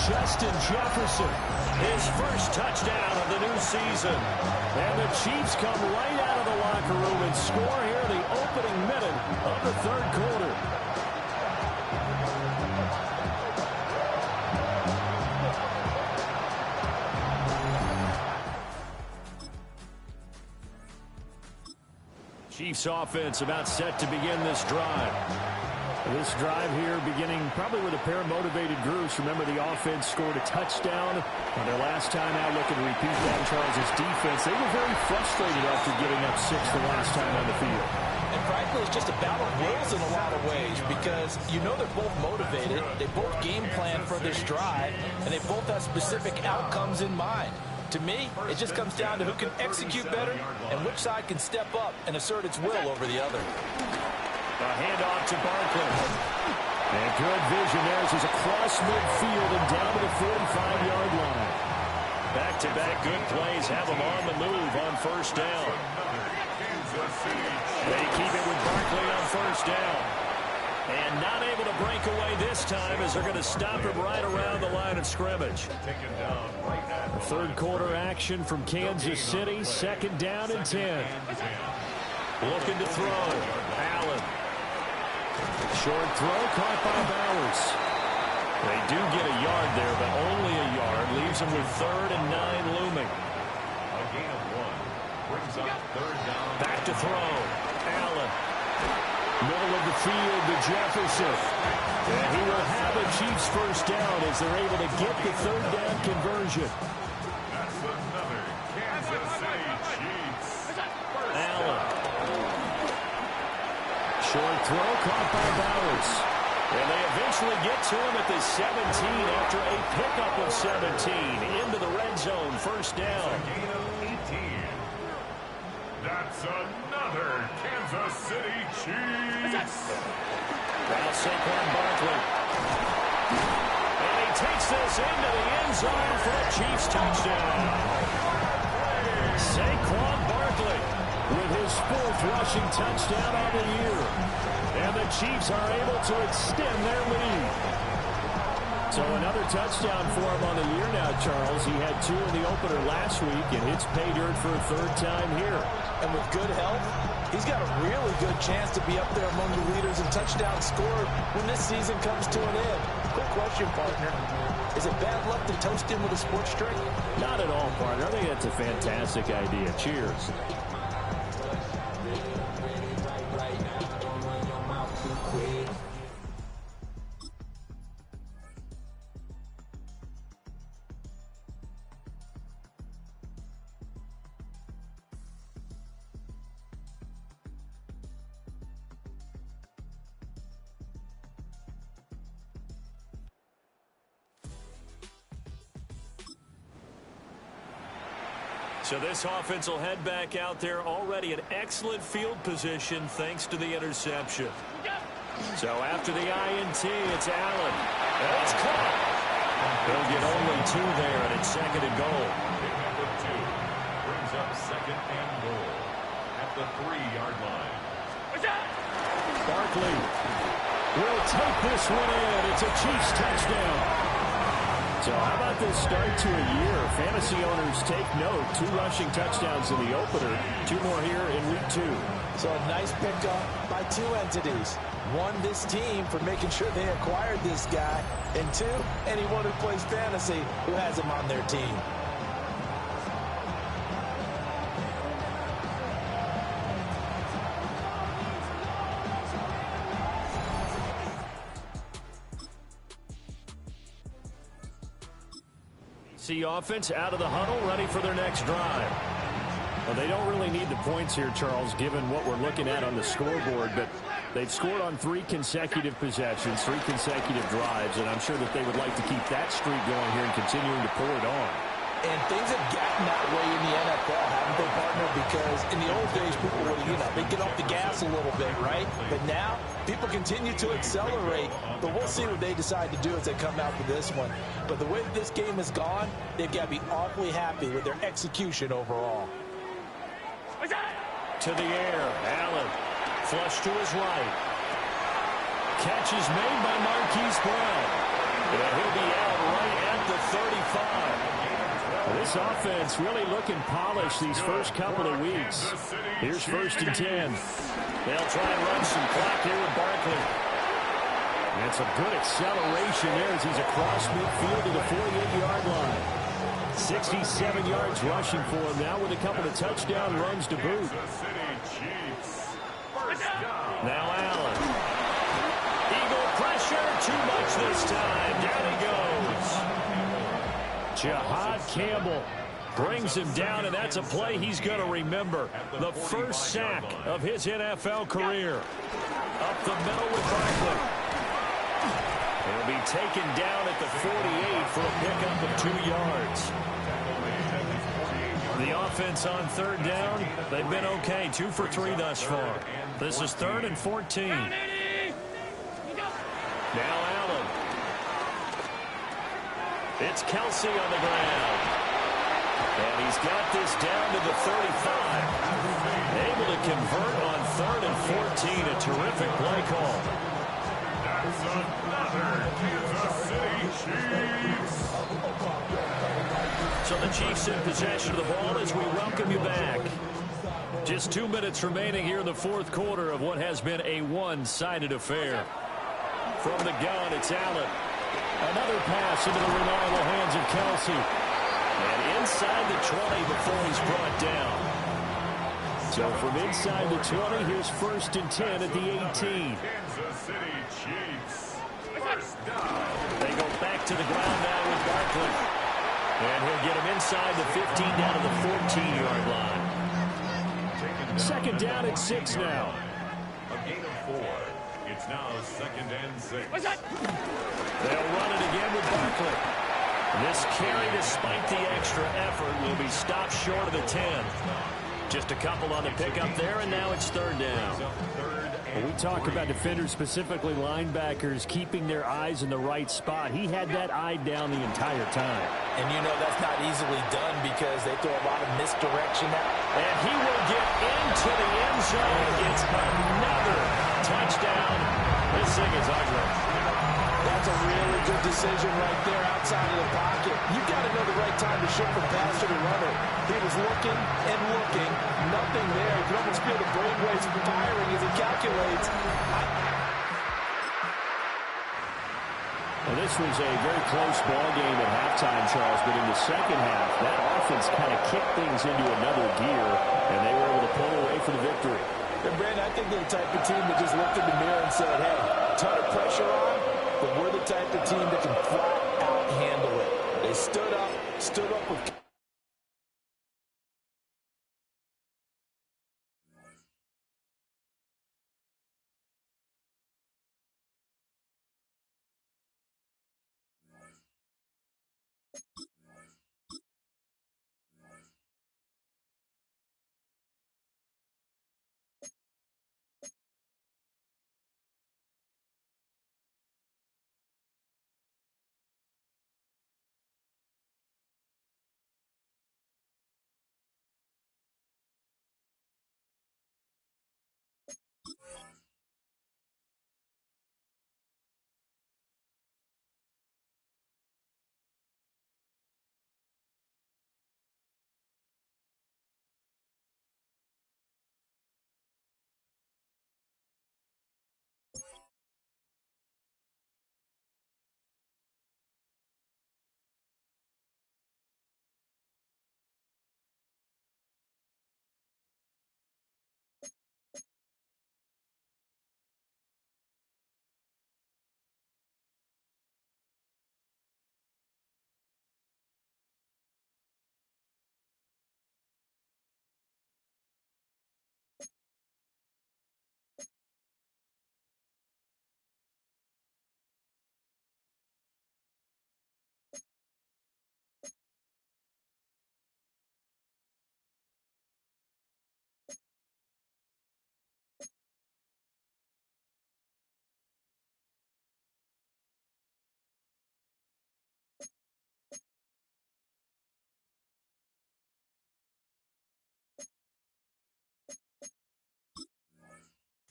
Justin Jefferson, his first touchdown of the new season. And the Chiefs come right out of the locker room and score here in the opening minute of the 3rd quarter. Chiefs offense about set to begin this drive. This drive here beginning probably with a pair of motivated groups. Remember, the offense scored a touchdown on their last time out. Looking to repeat that in Charles' defense. They were very frustrated after giving up 6 the last time on the field. And frankly, it's just a battle of wills in a lot of ways because you know they're both motivated. They both game plan for this drive, and they both have specific outcomes in mind. To me, it just comes down to who can execute better and which side can step up and assert its will over the other. A handoff to Barkley. And good vision there as he's across midfield and down to the 45-yard line. Back-to-back good plays have him on the move on first down. They keep it with Barkley on first down. And not able to break away this time as they're going to stop him right around the line of scrimmage. The 3rd quarter action from Kansas City. 2nd down and 10. Looking to throw. Allen. Short throw caught by Bowers. They do get a yard there, but only a yard. Leaves them with 3rd and 9 looming. A gain of 1. Brings up 3rd down. Back to throw. Allen. Middle of the field to Jefferson. And he will have a Chiefs first down as they're able to get the 3rd down conversion. That's another Kansas City Chiefs. Allen. Short throw caught by Bowers. And they eventually get to him at the 17 after a pickup of 17 into the red zone. First down. A gain of 18. That's another Kansas City Chiefs. Now Saquon Barkley. And he takes this into the end zone for a Chiefs touchdown. Saquon Barkley with his 4th rushing touchdown on the year. And the Chiefs are able to extend their lead. So another touchdown for him on the year now, Charles. He had 2 in the opener last week, and it's pay dirt for a 3rd time here. And with good health, he's got a really good chance to be up there among the leaders in touchdowns scored when this season comes to an end. Quick question, partner. Is it bad luck to toast him with a sports drink? Not at all, partner. I think that's a fantastic idea. Cheers. So this offense will head back out there, already in excellent field position thanks to the interception. So after the INT, it's Allen. And it's caught. They'll get only 2 there, and it's 2nd and goal. Number 2 brings up 2nd and goal at the 3-yard line. Barkley will take this one in. It's a Chiefs touchdown. So how about this start to a year? Fantasy owners take note. 2 rushing touchdowns in the opener. 2 more here in week 2. So a nice pickup by 2 entities. 1, this team for making sure they acquired this guy. And 2, anyone who plays fantasy who has him on their team. See offense out of the huddle, ready for their next drive. Well, they don't really need the points here, Charles, given what we're looking at on the scoreboard, but they've scored on 3 consecutive possessions, 3 consecutive drives, and I'm sure that they would like to keep that streak going here and continuing to pull it on. And things have gotten that way in the NFL, haven't they, partner? Because in the old days, people would, they get off the gas a little bit, right? But now, people continue to accelerate. But we'll see what they decide to do as they come out for this one. But the way that this game has gone, they've got to be awfully happy with their execution overall. To the air, Allen. Flush to his right. Catch is made by Marquise Brown. And he'll be out right at the 35. This offense really looking polished these first couple of weeks. Here's 1st and 10. They'll try and run some clock here with Barkley. And some good acceleration there as he's across midfield to the 48-yard line. 67 yards rushing for him now with a couple of touchdown runs to boot. Now Allen. Eagle pressure, too much this time. Down he goes. Jahad Campbell brings him down, and that's a play he's going to remember. The first sack of his NFL career. Up the middle with Barkley. He'll be taken down at the 48 for a pickup of 2 yards. The offense on 3rd down, they've been okay. 2 for 3 thus far. This is 3rd and 14. Now Allen. It's Kelsey on the ground. And he's got this down to the 35. Able to convert on 3rd and 14. A terrific play call. That's another Kansas City Chiefs. So the Chiefs in possession of the ball as we welcome you back. Just 2 minutes remaining here in the 4th quarter of what has been a one-sided affair. From the gun, it's Allen. Another pass into the reliable hands of Kelsey. And inside the 20 before he's brought down. So from inside the 20, here's 1st and 10 at the 18. Kansas City Chiefs. First down. They go back to the ground now with Barkley. And he'll get him inside the 15 down to the 14-yard line. 2nd down at 6 now. A gain of 4. It's now 2nd and 6. They'll run it again with Barkley. This carry, despite the extra effort, will be stopped short of the 10. Just a couple on the pickup there, and now it's 3rd down. 3rd When we talk about defenders, specifically linebackers, keeping their eyes in the right spot, he had that eye down the entire time. And you know that's not easily done because they throw a lot of misdirection out. And he will get into the end zone. It's another touchdown. This thing is ugly. That's a really good decision right there outside of the pocket. You've got to know the right time to shift from passer to runner. He was looking and looking. Nothing there. You can almost feel the brainwaves firing as he calculates. Well, this was a very close ball game at halftime, Charles, but in the second half, that offense kind of kicked things into another gear, and they were able to pull away for the victory. And Brandon, I think they're the type of team that just looked in the mirror and said, hey, ton of pressure on, but we're the type of team that can flat out handle it. They stood up with...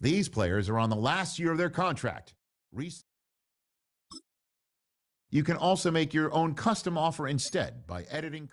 These players are on the last year of their contract. You can also make your own custom offer instead by editing.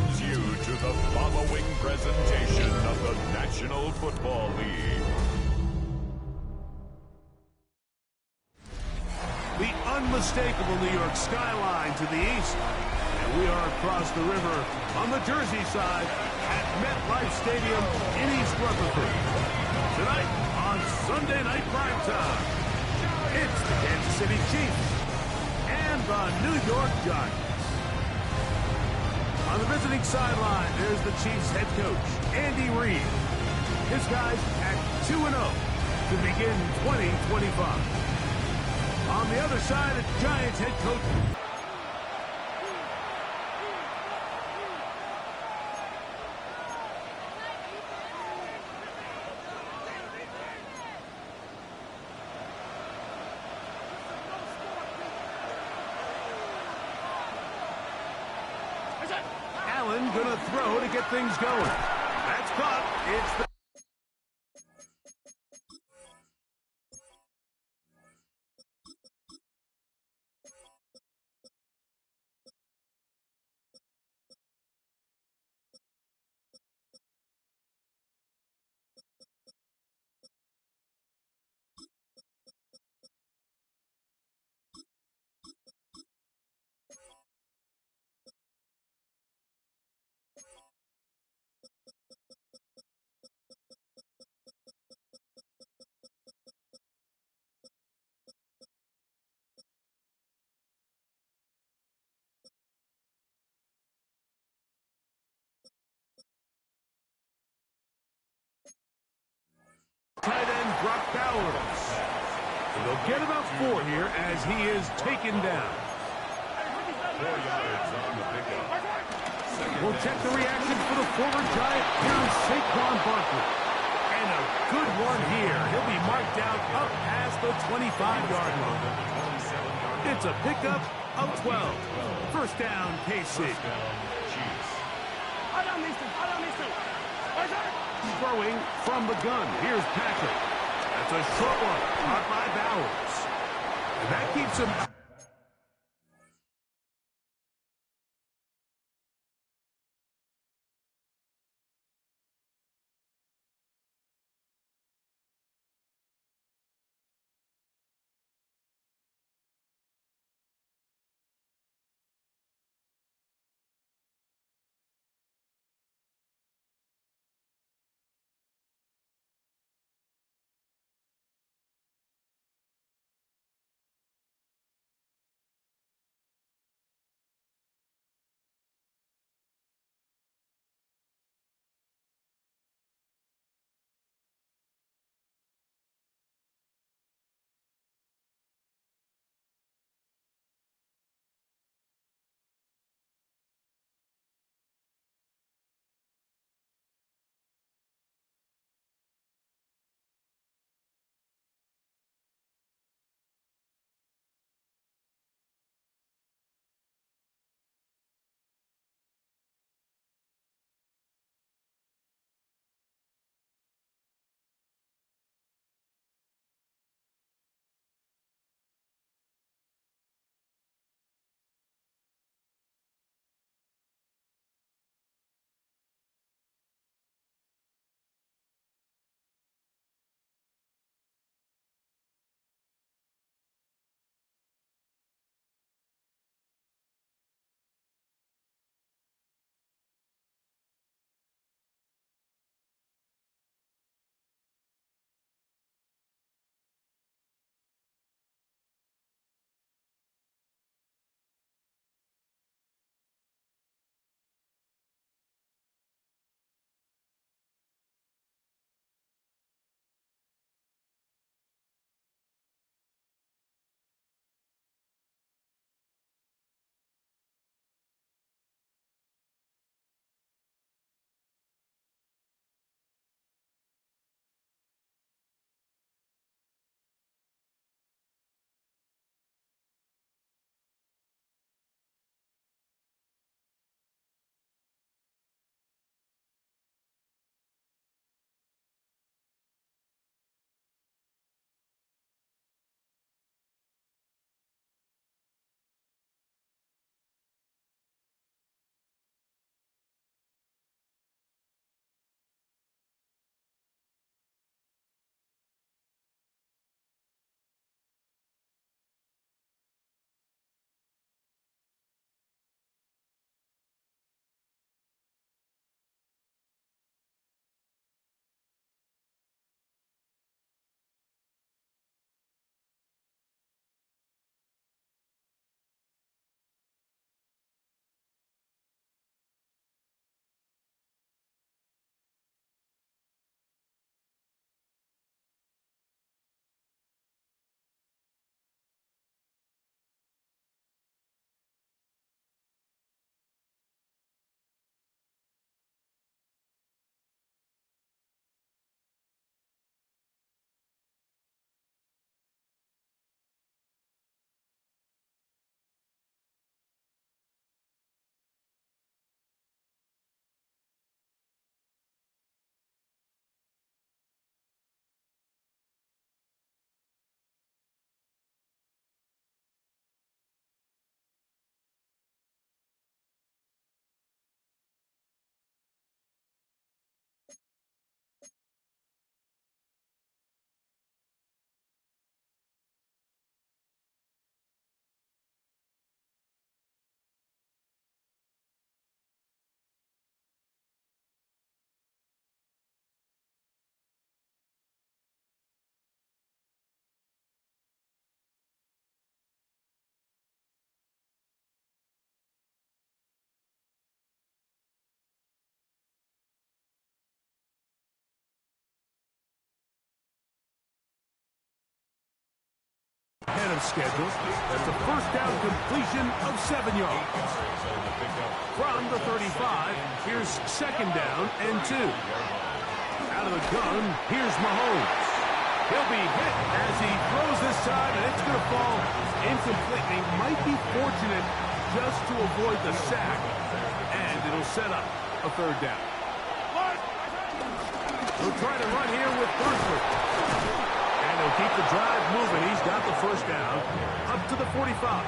brings you to the following presentation of the National Football League. The unmistakable New York skyline to the east. And we are across the river on the Jersey side at MetLife Stadium in East Rutherford. Tonight on Sunday Night Primetime, it's the Kansas City Chiefs and the New York Giants. On the visiting sideline, there's the Chiefs head coach, Andy Reid. His guys at 2-0 to begin 2025. On the other side, the Giants head coach. Allen gonna throw to get things going. That's caught. It's the tight end Brock Bowers. And they'll get about 4 here as he is taken down. 4 yards on the pickup. We'll check the reaction for the former Giant. Here's Saquon Barkley. And a good one here. He'll be marked down up past the 25-yard line. It's a pickup of 12. First down, KC. Throwing from the gun. Here's Patrick. That's a short one. Caught by Bowers. And that keeps him of schedule. That's a first down completion of 7 yards. From the 35, here's second down and 2. Out of the gun, here's Mahomes. He'll be hit as he throws this time, and it's going to fall incomplete. He might be fortunate just to avoid the sack, and it'll set up a third down. He'll try to run here with Barkley. And he'll keep the drive moving. He's got the first down up to the 45.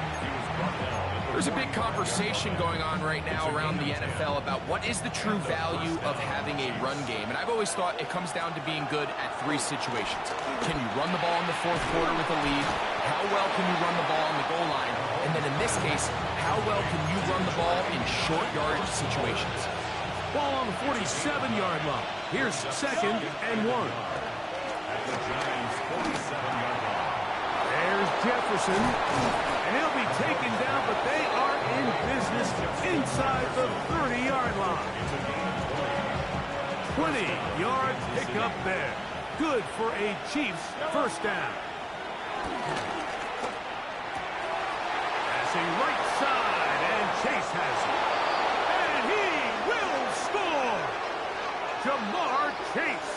There's a big conversation going on right now around the NFL about what is the true value of having a run game. And I've always thought it comes down to being good at 3 situations. Can you run the ball in the 4th quarter with a lead? How well can you run the ball on the goal line? And then in this case, how well can you run the ball in short yardage situations? Ball on the 47-yard line. Here's second and 1. There's Jefferson. And he'll be taken down, but they are in business inside the 30-yard line. 20-yard pickup there. Good for a Chiefs first down. Passing right side, and Chase has it. And he will score! Jamar Chase.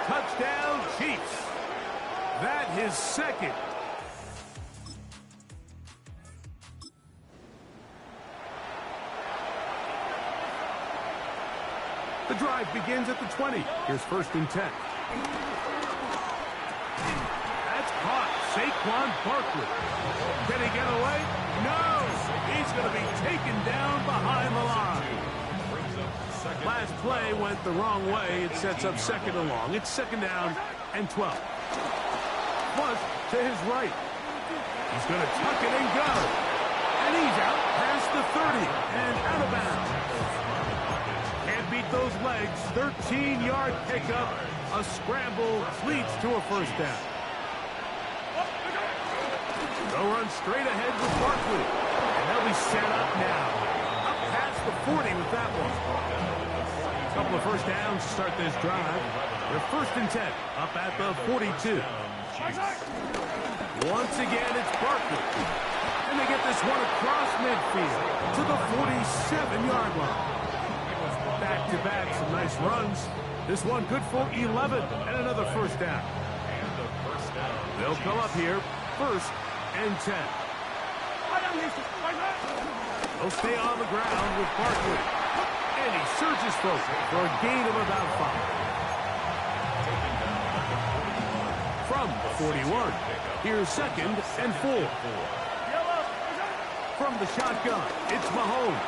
Touchdown, Chiefs. That his second. The drive begins at the 20. Here's first and 10. That's caught. Saquon Barkley. Can he get away? No! He's going to be taken down behind the line. Last play went the wrong way. It sets up second and long. It's second down and 12. Flush to his right. He's going to tuck it and go. And he's out past the 30 and out of bounds. Can't beat those legs. 13-yard pickup. A scramble leads to a first down. They'll run straight ahead with Barkley. And they'll be set up now. Up past the 40 with that one. A couple of first downs to start this drive. They're first and 10. Up at the 42. Once again, it's Barkley. And they get this one across midfield to the 47-yard line. Back-to-back, some nice runs. This one good for 11 and another first down. They'll come up here, first and 10. They'll stay on the ground with Barkley. And he surges forward for a gain of about 5. From the 41, here's second and 4. From the shotgun, it's Mahomes.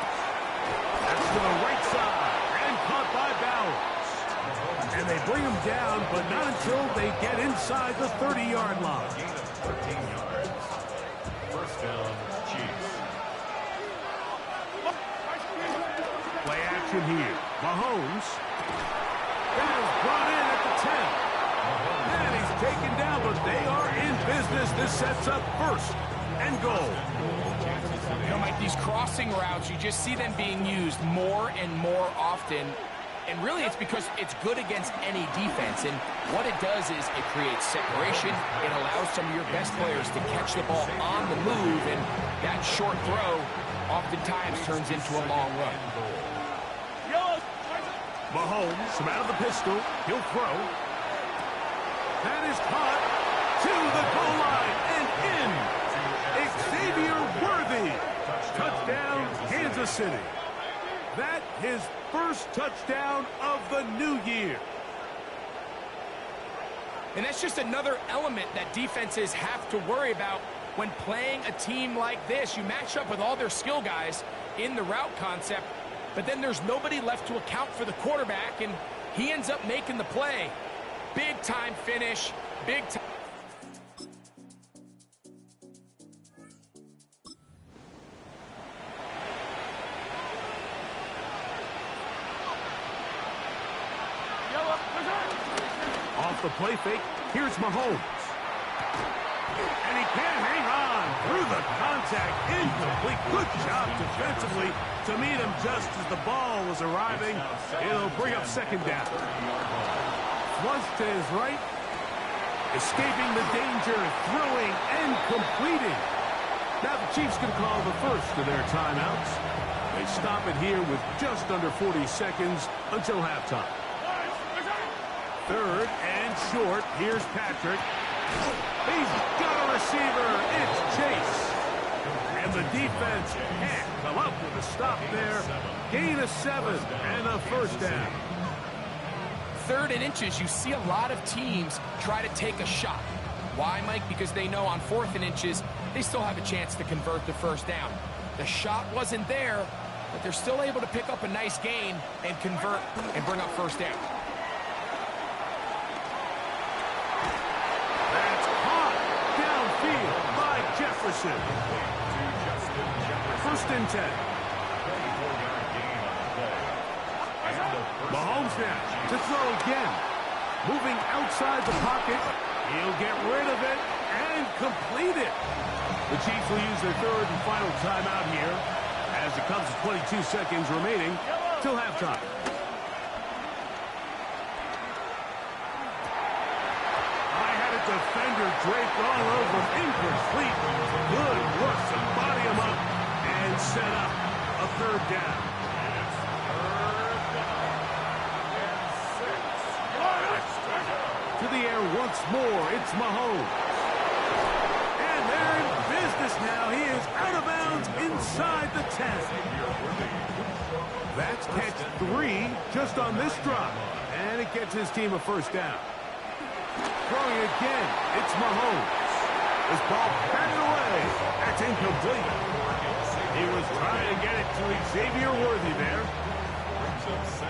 That's to the right side. Caught by Bowers. And they bring him down, but not until they get inside the 30-yard line. 13 yards. First down, Chiefs. Play action here. Mahomes. That is brought in at the 10. And he's taken down, but they are in business. This sets up first and goal. You know, Mike, these crossing routes, you just see them being used more and more often. And really, it's because it's good against any defense. And what it does is it creates separation. It allows some of your best players to catch the ball on the move. And that short throw oftentimes turns into a long run. Mahomes from out of the pistol. He'll throw. That is caught to the goal line and in. Xavier Worthy. Touchdown, Kansas City. That his first touchdown of the new year. And that's just another element that defenses have to worry about when playing a team like this. You match up with all their skill guys in the route concept, but then there's nobody left to account for the quarterback, and he ends up making the play. Big time finish, big time. Off the play fake, here's Mahomes. And he can hang on through the contact. Incomplete. Good job defensively to meet him just as the ball was arriving. It'll bring up second down. Flush to his right. escaping the danger, throwing, and completing. Now the Chiefs can call the first of their timeouts. They stop it here with just under 40 seconds until halftime. Third and short. Here's Patrick. He's got a receiver. It's Chase. And the defense can't come up with a stop there. Gain of 7 and a first down. Third and inches, you see a lot of teams try to take a shot. Why, Mike? Because they know on 4th and inches, they still have a chance to convert the first down. The shot wasn't there, but they're still able to pick up a nice gain and convert and bring up first down. That's caught downfield by Jefferson. First and 10. Mahomes now to throw again. Moving outside the pocket. He'll get rid of it and complete it. The Chiefs will use their third and final timeout here as it comes to 22 seconds remaining till halftime. I had a defender draped all over him. Incomplete. Good work to body him up and set up a third down. To the air once more, it's Mahomes. And they're in business now. He is out of bounds inside the 10. That's catch 3 just on this drop. And it gets his team a first down. Throwing again, it's Mahomes. This ball batted away. That's incomplete. He was trying to get it to Xavier Worthy there.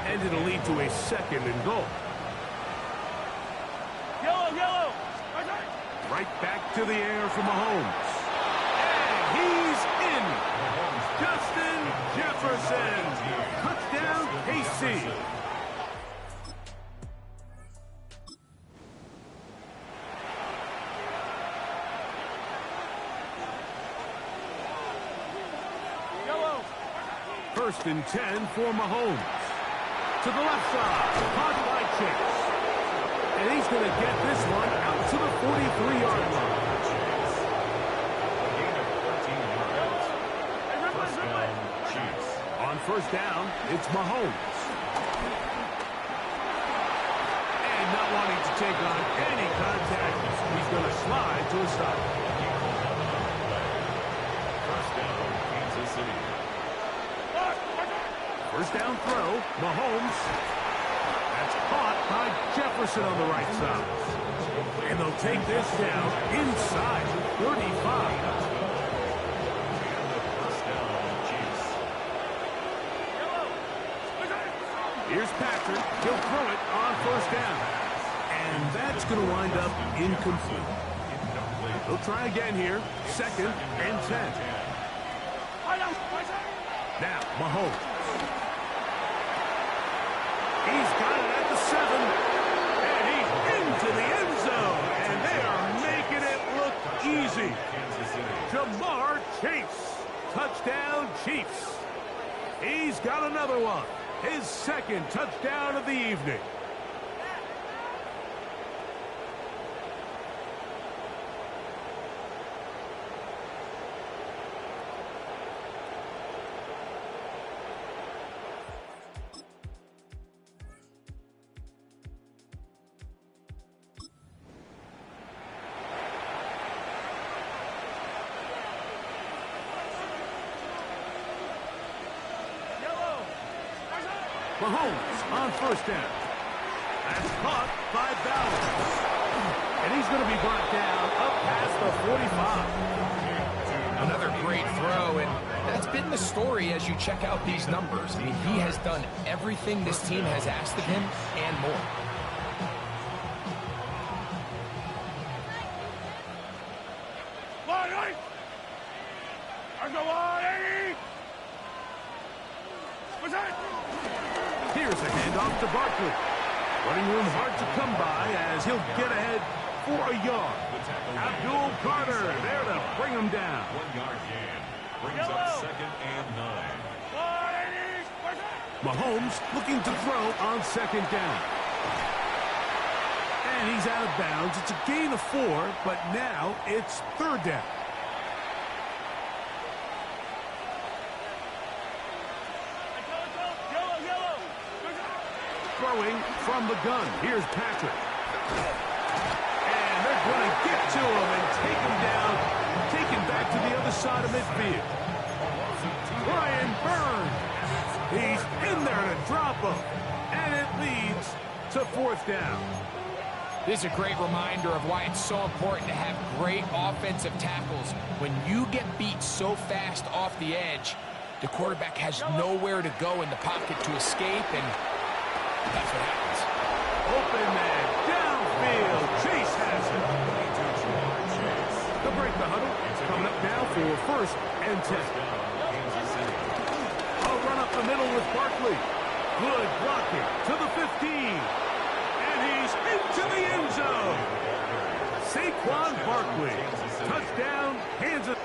And it'll lead to a second and goal. Yellow. Right back to the air for Mahomes. And he's in. Justin Jefferson. Touchdown, KC. First and 10 for Mahomes. To the left side. Caught by Chase. And he's going to get this one out to the 43-yard line. On first down, it's Mahomes. And not wanting to take on any contact, he's going to slide to a stop. First down, Kansas City. First down throw, Mahomes. That's caught by Jefferson on the right side. And they'll take this down inside 35. Here's Patrick. He'll throw it on first down. And that's going to wind up incomplete. They'll try again here. Second and 10. Now, Mahomes. He's got it at the 7. And he's into the end zone. And they are making it look easy. Jamar Chase. Touchdown, Chiefs. He's got another one. His second touchdown of the evening. Mahomes on first down. That's caught by Bowers. And he's going to be brought down up past the 45. Another great throw, and that's been the story as you check out these numbers. I mean, he has done everything this team has asked of him and more. Here's a handoff to Barkley. Running room hard to come by as he'll get ahead for a yard. Abdul Carter there to bring him down. 1 yard gain. Brings up second and 9. Mahomes looking to throw on second down. And he's out of bounds. It's a gain of 4, but now it's 3rd down. Throwing from the gun. Here's Patrick. And they're going to get to him and take him down. Taken back to the other side of midfield. Brian Burns. He's in there to drop him. And it leads to 4th down. This is a great reminder of why it's so important to have great offensive tackles. When you get beat so fast off the edge, the quarterback has nowhere to go in the pocket to escape, and that's what happens. Open man, downfield. Chase has it. They'll break the huddle. Coming up now for 1st and 10. A run up the middle with Barkley. Good blocking to the 15. And he's into the end zone. Saquon Barkley. Touchdown, Kansas.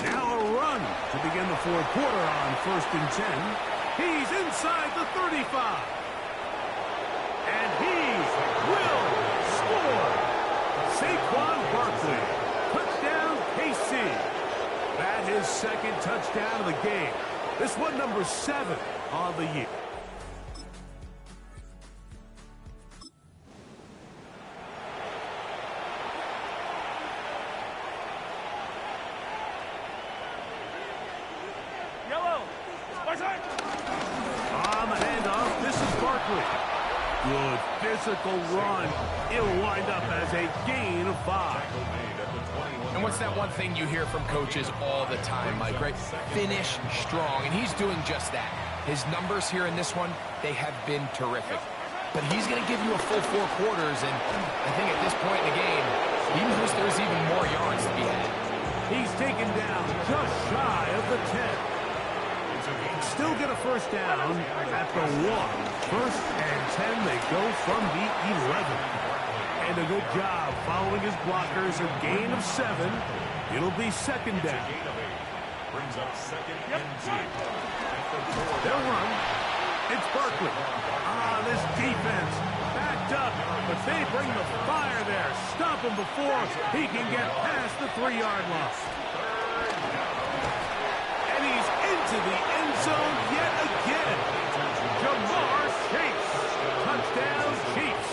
Now a run to begin the 4th quarter on 1st and 10. He's inside the 35. And he will score. Saquon Barkley. Touchdown, KC. That his 2nd touchdown of the game. This one number 7 on the year. On the handoff, this is Barkley. Good physical run. It'll wind up as a gain of 5. And what's that one thing you hear from coaches all the time, Mike, right? Finish strong, and he's doing just that. His numbers here in this one, they have been terrific. But he's going to give you a full 4 quarters, and I think at this point in the game, he knows there's even more yards to be had. He's taken down just shy of the 10. Still get a 1st down at the 1. 1st and 10, they go from the 11. And a good job following his blockers. A gain of 7. It'll be 2nd down. Brings up 2nd and 2. They'll run. It's Barkley. This defense backed up, but they bring the fire there. Stop him before he can get past the 3-yard line. And he's into the end zone yet again. Jamar Chase. Touchdown, Chiefs.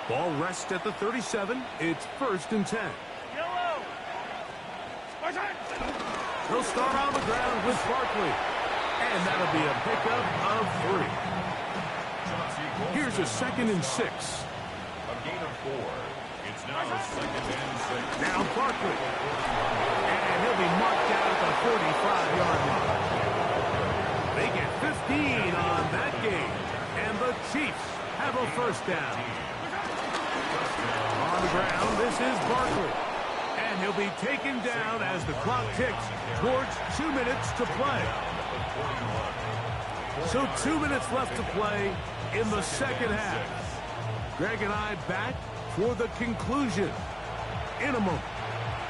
Ball rests at the 37. It's 1st and 10. They'll start on the ground with Barkley. And that'll be a pickup of 3. Here's a 2nd and 6. A gain of 4. It's now 2nd and 6. Now Barkley. And he'll be marked down at the 45-yard line. They get 15 on that game. And the Chiefs have a 1st down. On the ground, this is Barkley. And he'll be taken down as the clock ticks towards 2 minutes to play. So 2 minutes left to play in the 2nd half. Greg and I back for the conclusion in a moment.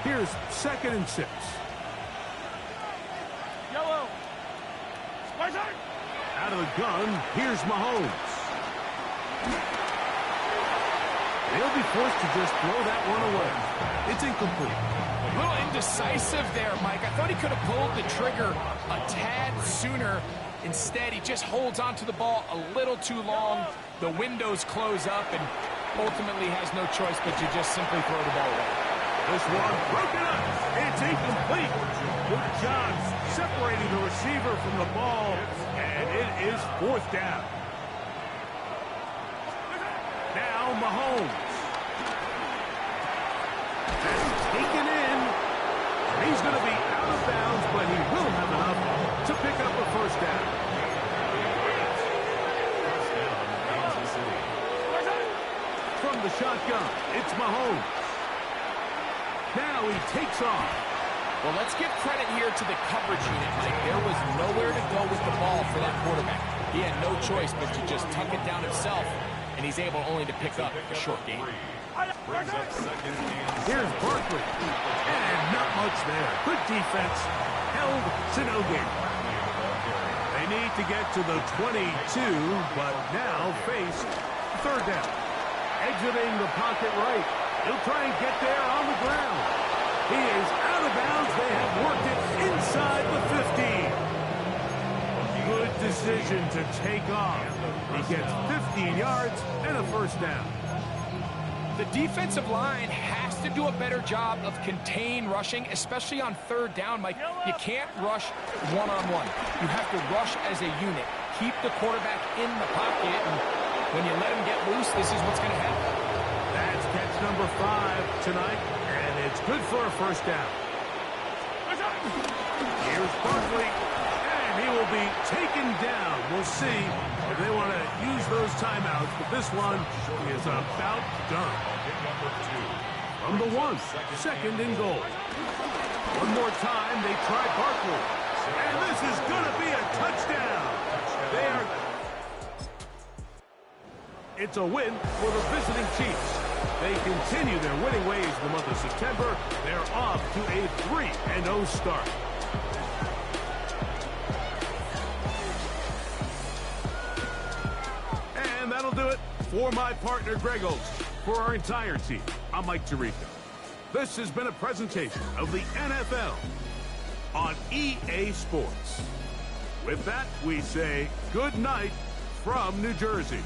Here's 2nd and 6. Out of the gun, here's Mahomes. They'll be forced to just throw that one away. It's incomplete. A little indecisive there, Mike. I thought he could have pulled the trigger a tad sooner. Instead, he just holds onto the ball a little too long. The windows close up, and ultimately has no choice but to just simply throw the ball away. This one broken up. It's incomplete. Good job separating the receiver from the ball, and it is 4th down. Now Mahomes. That's taken in. He's going to be out of bounds, but he will have enough to pick up a 1st down. From the shotgun, it's Mahomes. Now he takes off. Well, let's give credit here to the coverage unit, Mike. There was nowhere to go with the ball for that quarterback. He had no choice but to just tuck it down himself, and he's able only to pick up a short gain. Here's Barkley. And not much there. Good defense. Held to no gain. They need to get to the 22, but now face third down. Exiting the pocket right. He'll try and get there on the ground. He is out of bounds. They have worked it inside the 15. Good decision to take off. He gets 15 yards and a first down. The defensive line has to do a better job of contain rushing, especially on third down, Mike. You can't rush one-on-one. You have to rush as a unit. Keep the quarterback in the pocket, and when you let him get loose, this is what's going to happen. That's catch number 5 tonight, and it's good for a first down. Here's Barkley, and he will be taken down. We'll see if they want to use those timeouts, but this one is about done. From the 1, second and goal. One more time, they try Barkley, and this is going to be a touchdown. It's a win for the visiting Chiefs. They continue their winning ways in the month of September. They're off to a 3-0 start. And that'll do it for my partner, Greg Olson. For our entire team, I'm Mike Tirico. This has been a presentation of the NFL on EA Sports. With that, we say good night from New Jersey.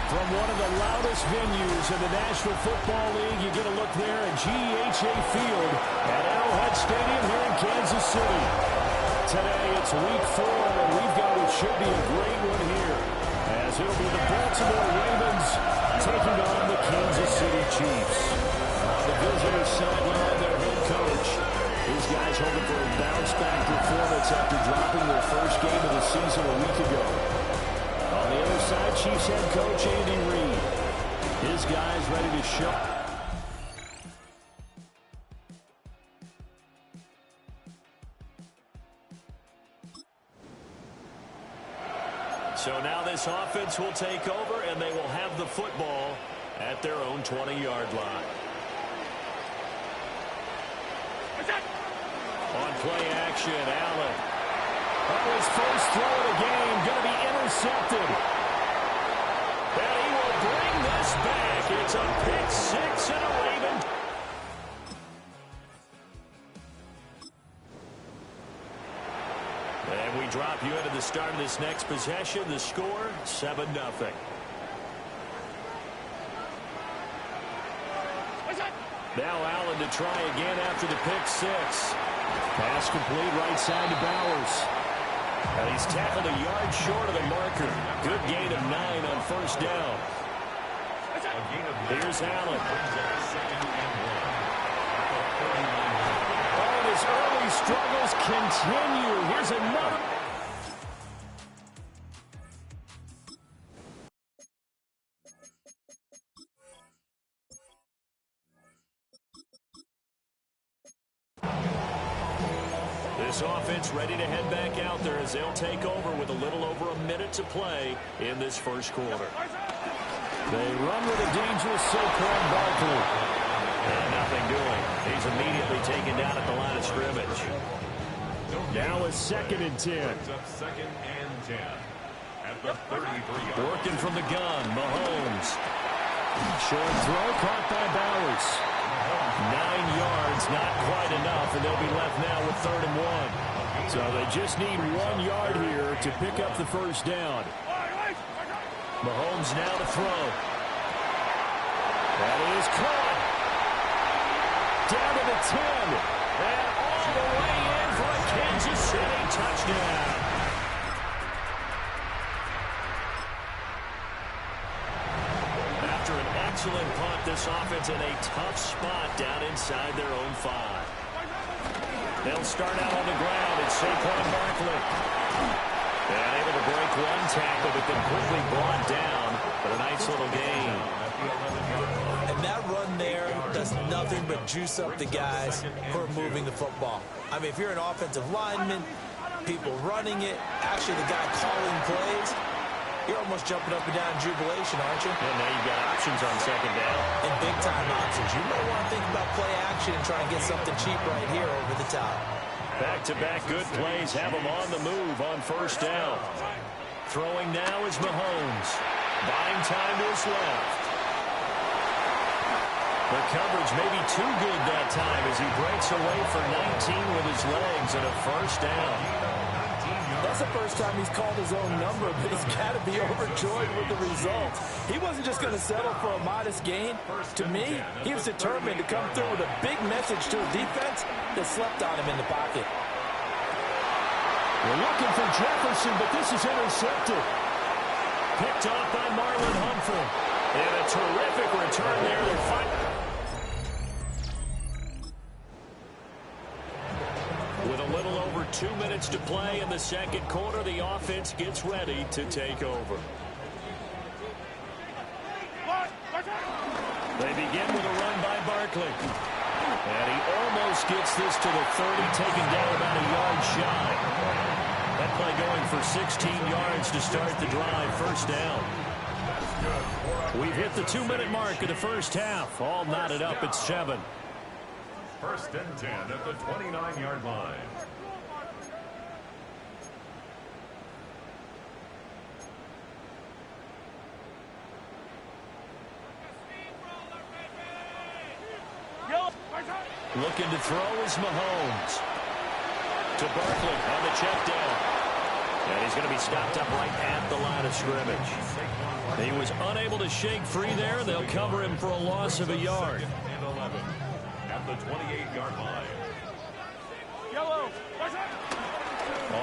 From one of the loudest venues in the National Football League, you get a look there at GEHA Field at Arrowhead Stadium here in Kansas City. Today it's Week 4, and we've got what should be a great one here, as it'll be the Baltimore Ravens taking on the Kansas City Chiefs. On the visitor's sideline, their head coach. These guys hoping for a bounce-back performance after dropping their first game of the season a week ago. On the other side, Chiefs head coach Andy Reid. His guys ready to show. So now this offense will take over, and they will have the football at their own 20-yard line. On play action, Allen. Oh, his first throw of the game going to be intercepted. And he will bring this back. It's a pick six and a Raven. And we drop you into the start of this next possession. The score, 7-0. Now Allen to try again after the pick six. Pass complete right side to Bowers. And he's tackled a yard short of the marker. Good gain of 9 on first down. Here's Allen. Oh, his early struggles continue. Here's another. This offense ready to head back out there as they'll take over with a little over a minute to play in this first quarter. They run with a dangerous Saquon Barkley. And nothing doing. He's immediately taken down at the line of scrimmage. Now a 2nd and 10. Second and 10 at the 33. Working from the gun, Mahomes. Short throw caught by Bowers. 9 yards, not quite enough, and they'll be left now with 3rd and 1. So they just need 1 yard here to pick up the first down. Mahomes now to throw. That is caught. Down to the 10. And all the way in for a Kansas City touchdown. After an excellent punt, this offense in a tough spot down inside their own 5. They'll start out on the ground. It's Saquon Barkley. And able to break one tackle, but then quickly brought down. But a nice little gain. And that run there does nothing but juice up the guys who are moving the football. I mean, if you're an offensive lineman, people running it, actually the guy calling plays, you're almost jumping up and down in jubilation, aren't you? And now you've got options on 2nd down. And big-time options. You might want to think about play action and try and get something cheap right here over the top. Back-to-back good plays have him on the move on first down. Throwing now is Mahomes. Buying time to his left. The coverage may be too good that time as he breaks away for 19 with his legs and a first down. That's the first time he's called his own number, but he's got to be overjoyed with the result. He wasn't just going to settle for a modest gain. To me, he was determined to come through with a big message to a defense that slept on him in the pocket. We're looking for Jefferson, but this is intercepted. Picked off by Marlon Humphrey. And a terrific return there. They're fighting. With a little over 2 minutes to play in the second quarter, the offense gets ready to take over. They begin with a run by Barkley. And he almost gets this to the 30, taken down about a yard shy. That play going for 16 yards to start the drive, first down. We've hit the 2-minute mark of the first half. All knotted up at 7. First and 10 at the 29-yard line. Looking to throw is Mahomes. To Barkley on the check down. And he's going to be stopped up right at the line of scrimmage. He was unable to shake free there. They'll cover him for a loss of a yard. And 11 at the 28-yard line.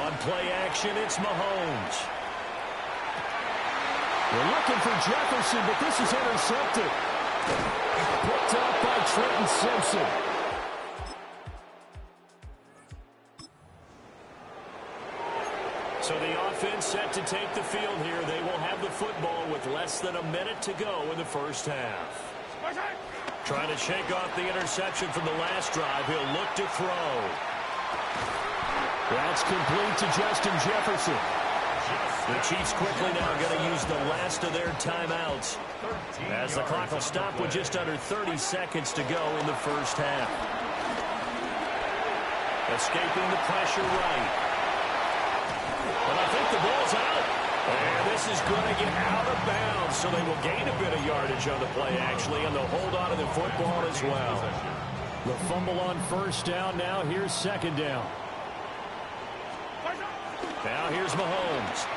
On play action, it's Mahomes. We're looking for Jefferson, but this is intercepted. Picked up by Trenton Simpson. So the offense set to take the field here. They will have the football with less than a minute to go in the first half. Trying to shake off the interception from the last drive. He'll look to throw. That's complete to Justin Jefferson. The Chiefs quickly now going to use the last of their timeouts, as the clock will stop with just under 30 seconds to go in the first half. Escaping the pressure right. And I think the ball's out. And this is going to get out of bounds, so they will gain a bit of yardage on the play, actually, and they'll hold on to the football as well. The fumble on first down. Now here's second down. Now here's Mahomes.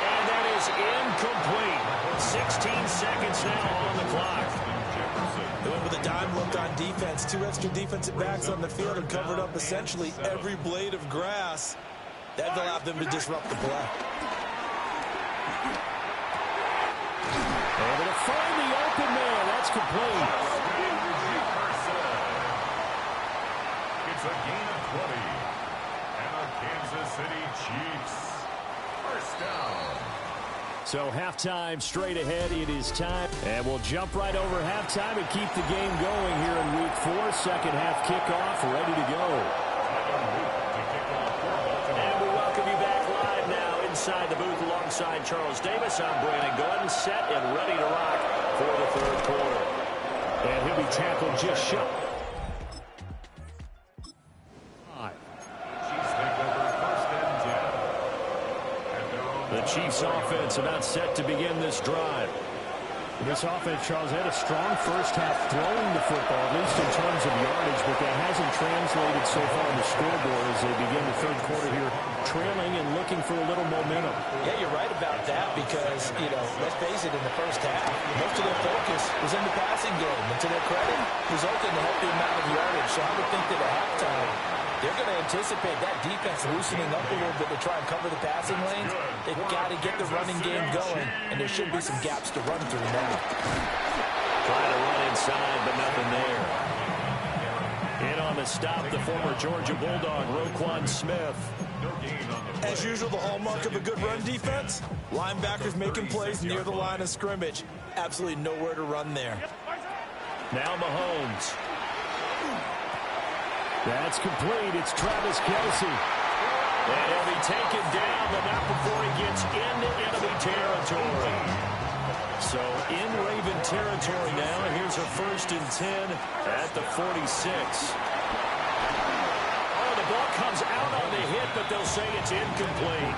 And that is incomplete. 16 seconds now on the clock. They went with a dime look on defense. 2 extra defensive backs on the field and covered up essentially every blade of grass. That allowed them to disrupt the play. Able to find the open man. That's complete. It's a gain of 20. And the Kansas City Chiefs. First down. So halftime straight ahead. It is time. And we'll jump right over halftime and keep the game going here in Week 4. Second half kickoff ready to go. And we welcome you back live now inside the booth alongside Charles Davis. I'm Brandon Gordon, set and ready to rock for the third quarter. And he'll be tackled just short. The Chiefs offense about set to begin this drive. This offense, Charles, had a strong first half throwing the football, at least in terms of yardage, but that hasn't translated so far on the scoreboard as they begin the third quarter here, trailing and looking for a little momentum. Yeah, you're right about that because, let's face it, in the first half, most of their focus was in the passing game. And to their credit, resulted in a healthy amount of yardage. So I would think that at halftime, they're going to anticipate that defense loosening up a little bit to try and cover the passing lanes. They've got to get the running game going, and there should be some gaps to run through now. Trying to run inside, but nothing there. In on the stop, the former Georgia Bulldog, Roquan Smith. As usual, the hallmark of a good run defense, linebackers making plays near the line of scrimmage. Absolutely nowhere to run there. Now Mahomes. That's complete. It's Travis Kelce. And he'll be taken down, but not before he gets into enemy territory. So in Raven territory now. Here's a 1st and 10 at the 46. Oh, the ball comes out on the hit, but they'll say it's incomplete.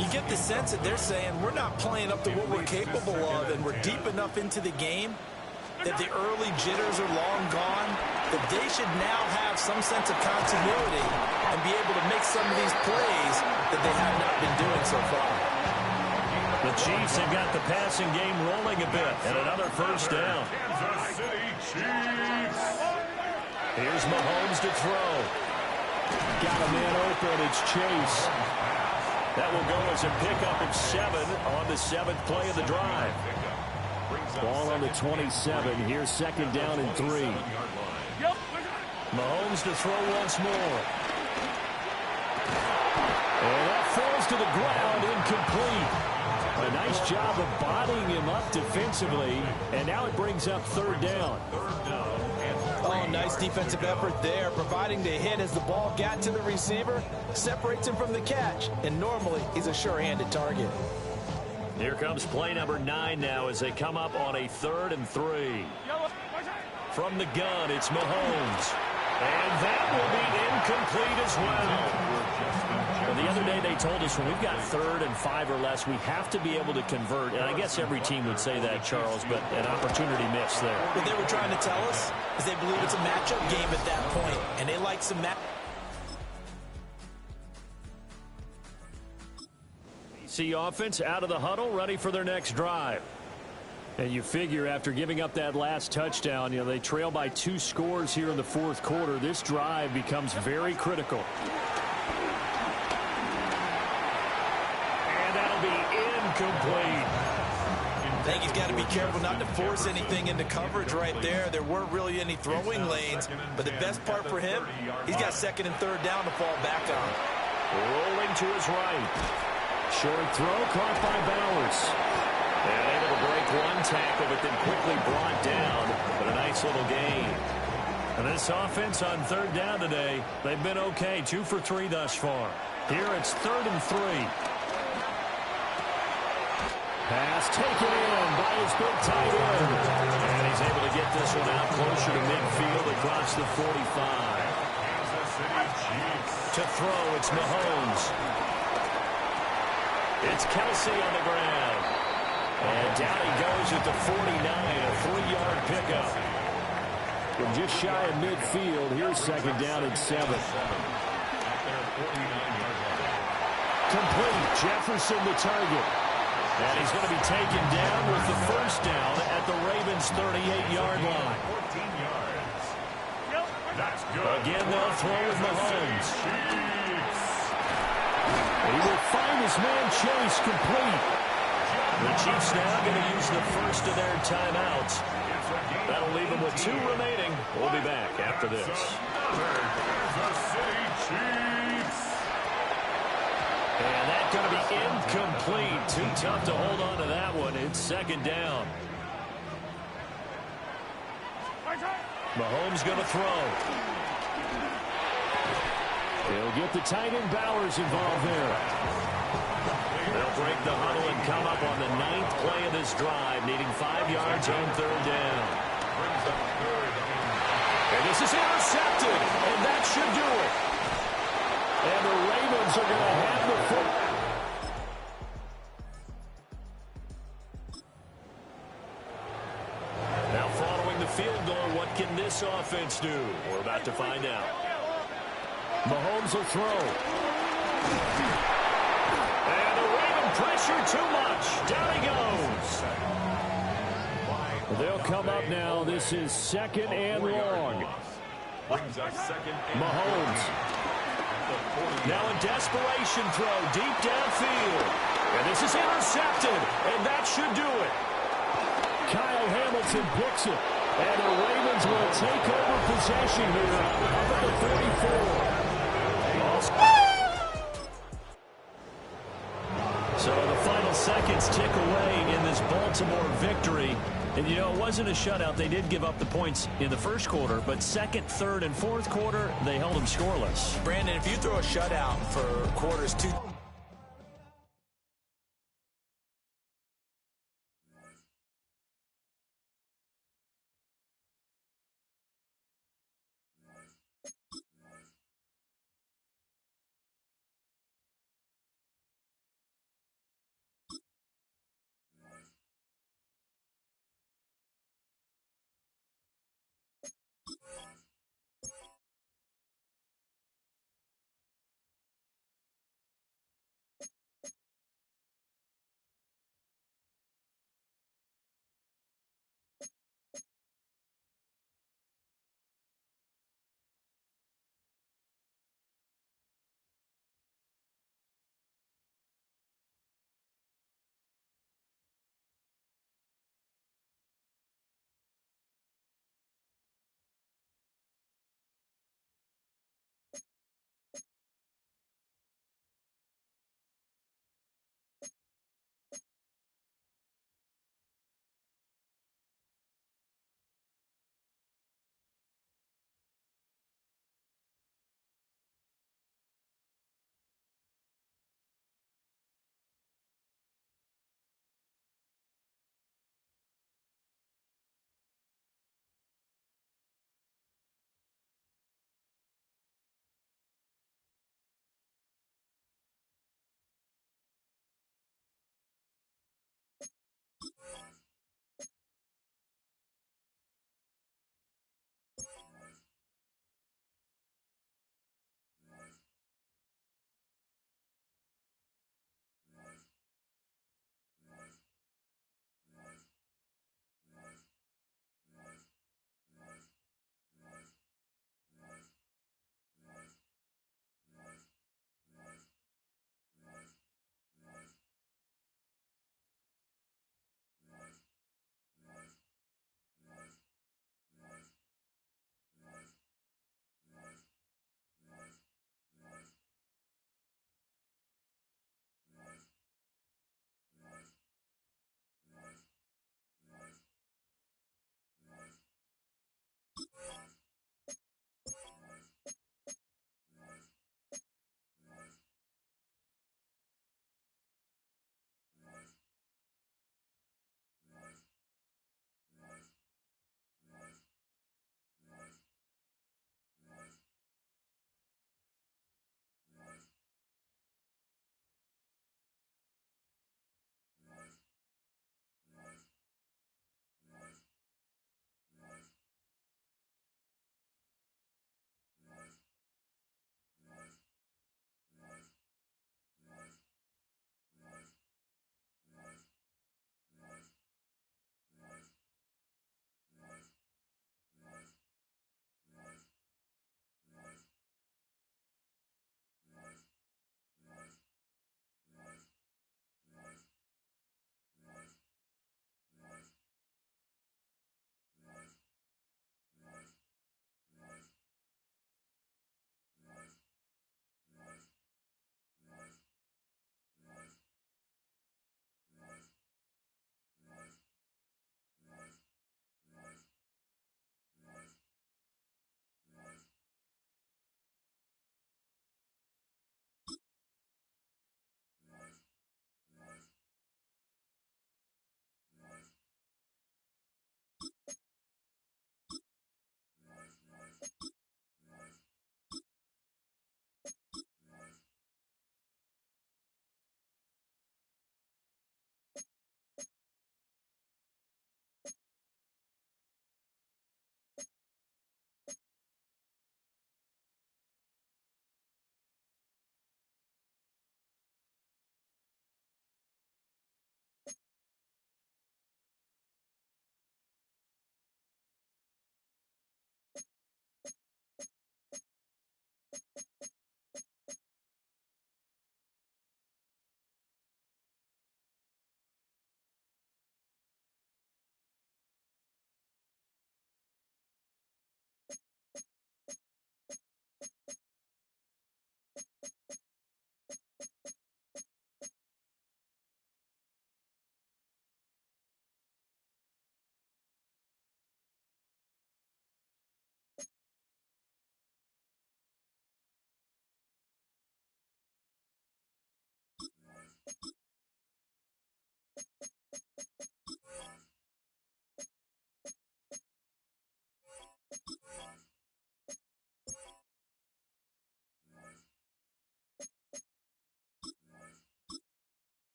You get the sense that they're saying we're not playing up to what we're capable of, and we're deep enough into the game that the early jitters are long gone, that they should now have some sense of continuity and be able to make some of these plays that they have not been doing so far. The Chiefs have got the passing game rolling a bit, and another first down. Kansas City Chiefs. Here's Mahomes to throw. Got a man open. It's Chase. That will go as a pickup of 7 on the 7th play of the drive. Ball on the 27. Here's second down and 3. Mahomes to throw once more. And that falls to the ground, incomplete. A nice job of bodying him up defensively, and now it brings up third down. Oh, nice defensive effort there, providing the hit as the ball got to the receiver, separates him from the catch, and normally he's a sure-handed target. Here comes play number 9 now as they come up on a 3rd and 3. From the gun, it's Mahomes. And that will be incomplete as well. Well, the other day they told us when we've got 3rd and 5 or less, we have to be able to convert. And I guess every team would say that, Charles, but an opportunity missed there. What they were trying to tell us is they believe it's a matchup game at that point, and they like some See offense out of the huddle, ready for their next drive. And you figure after giving up that last touchdown, they trail by 2 scores here in the 4th quarter. This drive becomes very critical. And that'll be incomplete. I think he's got to be careful not to force anything into coverage right there. There weren't really any throwing lanes, but the best part for him, he's got 2nd and 3rd down to fall back on. Rolling to his right. Short throw caught by Bowers. And able to break one tackle, but then quickly brought down. But a nice little gain. And this offense on 3rd down today, they've been okay. 2 for 3 thus far. Here it's 3rd and 3. Pass taken in by his big tight end. And he's able to get this one out closer to midfield across the 45. To throw, it's Mahomes. It's Kelsey on the ground. And down he goes at the 49, a 3-yard pickup. From just shy of midfield, here's second down and 7. Complete, Jefferson the target. And he's going to be taken down with the first down at the Ravens' 38-yard line. Again, they'll throw with Mahomes. He will find his man Chase complete. The Chiefs now going to use the first of their timeouts. That'll leave them with 2 remaining. We'll be back after this. And that's going to be incomplete. Too tough to hold on to that one. It's second down. Mahomes going to throw. He'll get the tight end Bowers involved there. They'll break the huddle and come up on the 9th play of this drive, needing 5 yards on 3rd down. And this is intercepted, and that should do it. And the Ravens are going to have the football. Now following the field goal, what can this offense do? We're about to find out. Mahomes will throw. And the Raven pressure too much. Down he goes. They'll come up now. This is 2nd and long. Mahomes. Now a desperation throw deep downfield. And this is intercepted. And that should do it. Kyle Hamilton picks it. And the Ravens will take over possession here up at the 34. So the final seconds tick away in this Baltimore victory. And, it wasn't a shutout. They did give up the points in the first quarter, but 2nd, 3rd, and 4th quarter, they held them scoreless. Brandon, if you throw a shutout for quarters 2,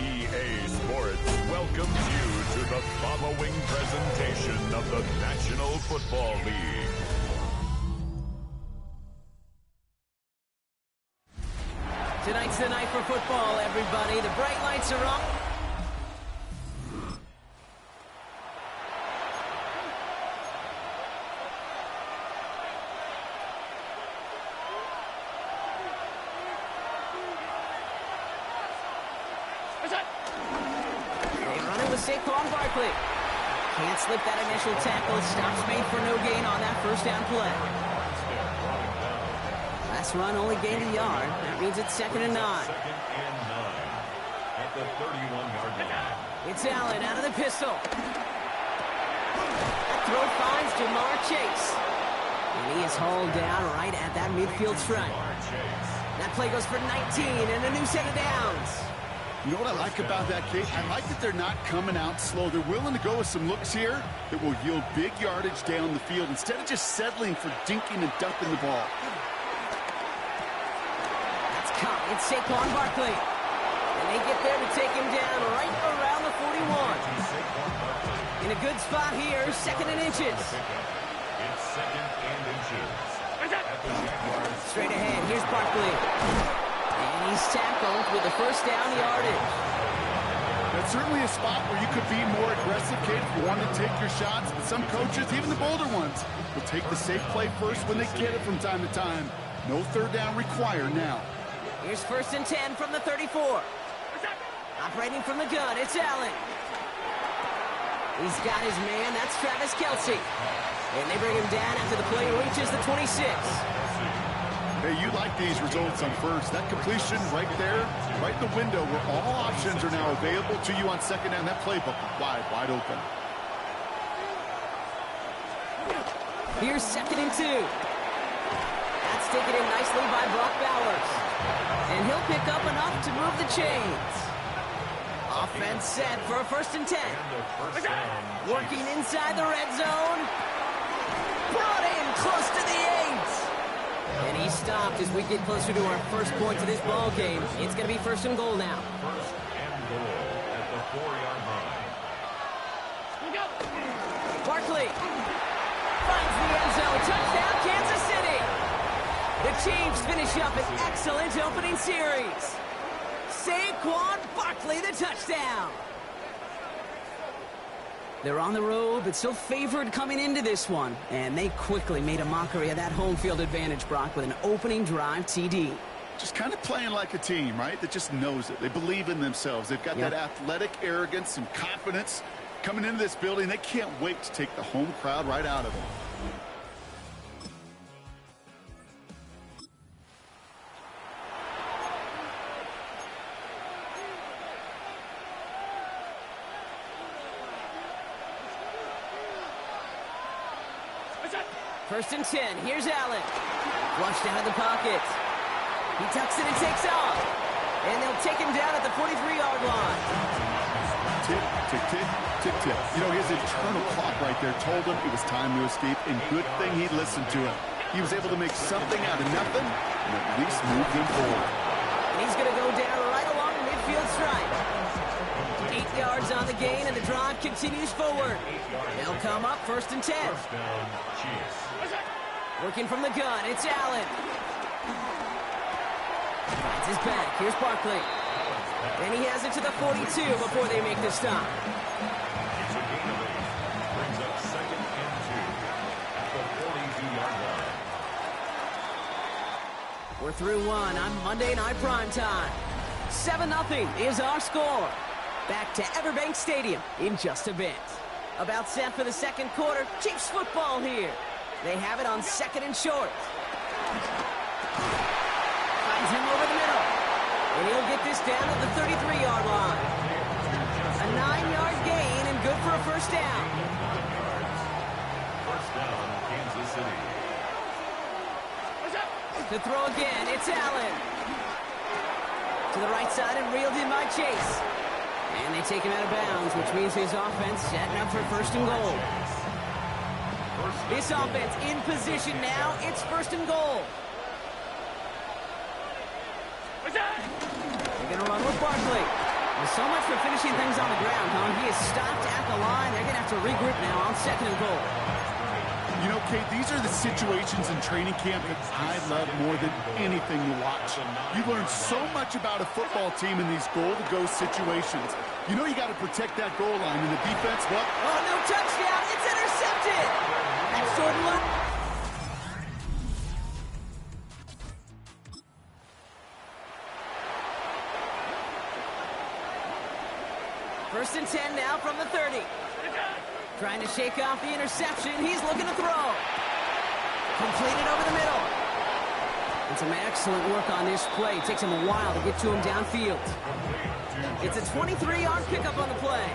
EA Sports welcomes you to the following presentation of the National Football League. Tonight's the night for football, everybody. The bright lights are on. Can't slip that initial tackle. Stops made for no gain on that first down play. Last run only gained a yard. That means it's 2nd and 9. At the 31-yard line. It's Allen out of the pistol. That throw finds Jamar Chase. And he is hauled down right at that midfield stripe. That play goes for 19 and a new set of downs. You know what I like about that, Kate? I like that they're not coming out slow. They're willing to go with some looks here that will yield big yardage down the field instead of just settling for dinking and dumping the ball. That's caught. It's Saquon Barkley. And they get there to take him down right around the 41. In a good spot here, 2nd and inches. It's 2nd and inches. Straight ahead, here's Barkley. And he's tackled with the first down yardage. That's certainly a spot where you could be more aggressive, Kate, if you want to take your shots. But some coaches, even the bolder ones, will take the safe play first when they get it from time to time. No third down required now. Here's 1st and 10 from the 34. Operating from the gun, it's Allen. He's got his man, that's Travis Kelce. And they bring him down after the play reaches the 26. Hey, you like these results on first. That completion right there, right in the window where all options are now available to you on 2nd down. That playbook wide open. Here's 2nd and 2. That's taken in nicely by Brock Bowers. And he'll pick up enough to move the chains. Offense set for a 1st and 10. Working inside the red zone. Brought in close to the 8. And he stopped as we get closer to our first point to this ball game. It's going to be 1st and goal now. 1st and goal at the 4-yard line. Barkley finds the end zone. Touchdown, Kansas City. The Chiefs finish up an excellent opening series. Saquon Barkley, the touchdown. They're on the road, but still favored coming into this one. And they quickly made a mockery of that home field advantage, Brock, with an opening drive TD. Just kind of playing like a team, right? That just knows it. They believe in themselves. They've got that athletic arrogance and confidence coming into this building. They can't wait to take the home crowd right out of it. First and 10. Here's Allen. Flushed out of the pocket. He tucks it and takes off. And they'll take him down at the 43-yard line. Tick, tick, tick, tick, tick. You know, his internal clock right there told him it was time to escape, and good thing he listened to it. He was able to make something out of nothing and at least move him forward. And he's going to go down right along the midfield stripe. 8 yards on the gain, and the drive continues forward. They'll come up 1st and 10. First down, Chiefs. Working from the gun, it's Allen. It's his back. Here's Barkley. And he has it to the 42 before they make the stop. It's a gain of 8. Brings up 2nd and 2 at the 42-yard line. We're through one on Monday Night Primetime. 7-0 is our score. Back to Everbank Stadium in just a bit. About set for the second quarter. Chiefs football here. They have it on 2nd and short. Finds him over the middle. And he'll get this down at the 33-yard line. A 9-yard gain and good for a first down. First down, Kansas City. To throw again, it's Allen. To the right side and reeled in by Chase. And they take him out of bounds, which means his offense setting up for 1st and goal. This offense in position now. It's 1st and goal. They're going to run with Barkley. Well, so much for finishing things on the ground, huh? He is stopped at the line. They're going to have to regroup now on 2nd and goal. You know, Kate, these are the situations in training camp that I love more than anything to watch. You learn so much about a football team in these goal-to-go situations. You know you got to protect that goal line, and the defense, what? Oh, no touchdown. It's intercepted. That's Jordan Lewis. First and 10 now from the 30. Trying to shake off the interception. He's looking to throw. Completed over the middle. And some excellent work on this play. It takes him a while to get to him downfield. It's a 23-yard pickup on the play.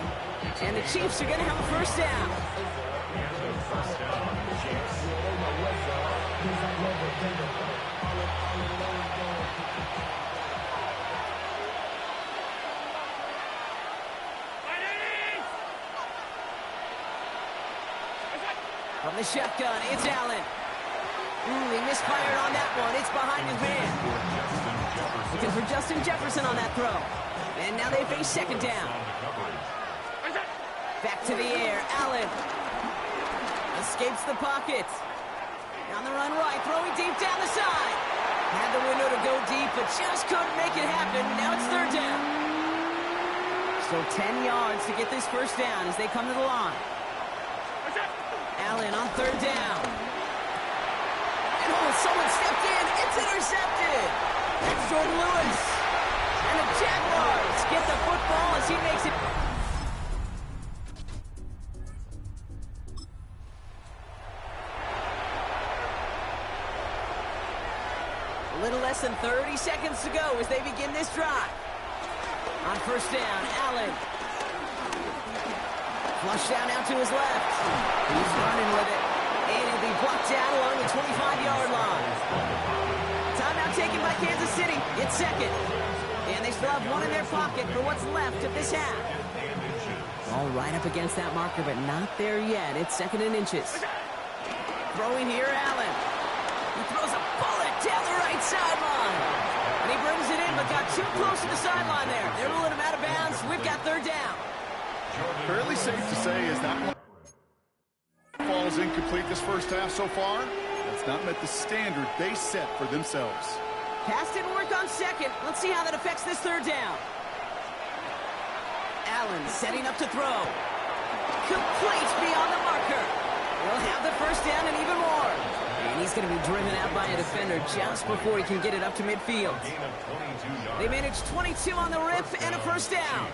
And the Chiefs are going to have a first down. From the shotgun, it's Allen. He misfired on that one. It's behind his man. Looking for Justin Jefferson on that throw. And now they face 2nd down. Back to the air. Allen escapes the pocket. On the run right, throwing deep down the side. Had the window to go deep, but just couldn't make it happen. Now it's 3rd down. So 10 yards to get this first down as they come to the line. Allen on 3rd down. And someone stepped in. It's intercepted. That's Jordan Lewis. And the Jaguars get the football as he makes it. A little less than 30 seconds to go as they begin this drive. On first down, Allen. Flush down out to his left. He's running with it. And he'll be blocked out along the 25-yard line. Timeout taken by Kansas City. It's 2nd. And they still have one in their pocket for what's left of this half. All right up against that marker, but not there yet. It's 2nd and inches. Throwing here, Allen. He throws a bullet down the right sideline. And he brings it in, but got too close to the sideline there. They're ruling him out of bounds. We've got 3rd down. Fairly safe to say is that one falls incomplete this first half so far. That's not met the standard they set for themselves. Pass didn't work on 2nd. Let's see how that affects this 3rd down. Allen setting up to throw. Complete beyond the marker. He'll have the first down and even more. And he's going to be driven out by a defender just before he can get it up to midfield. They managed 22 on the rip and a first down.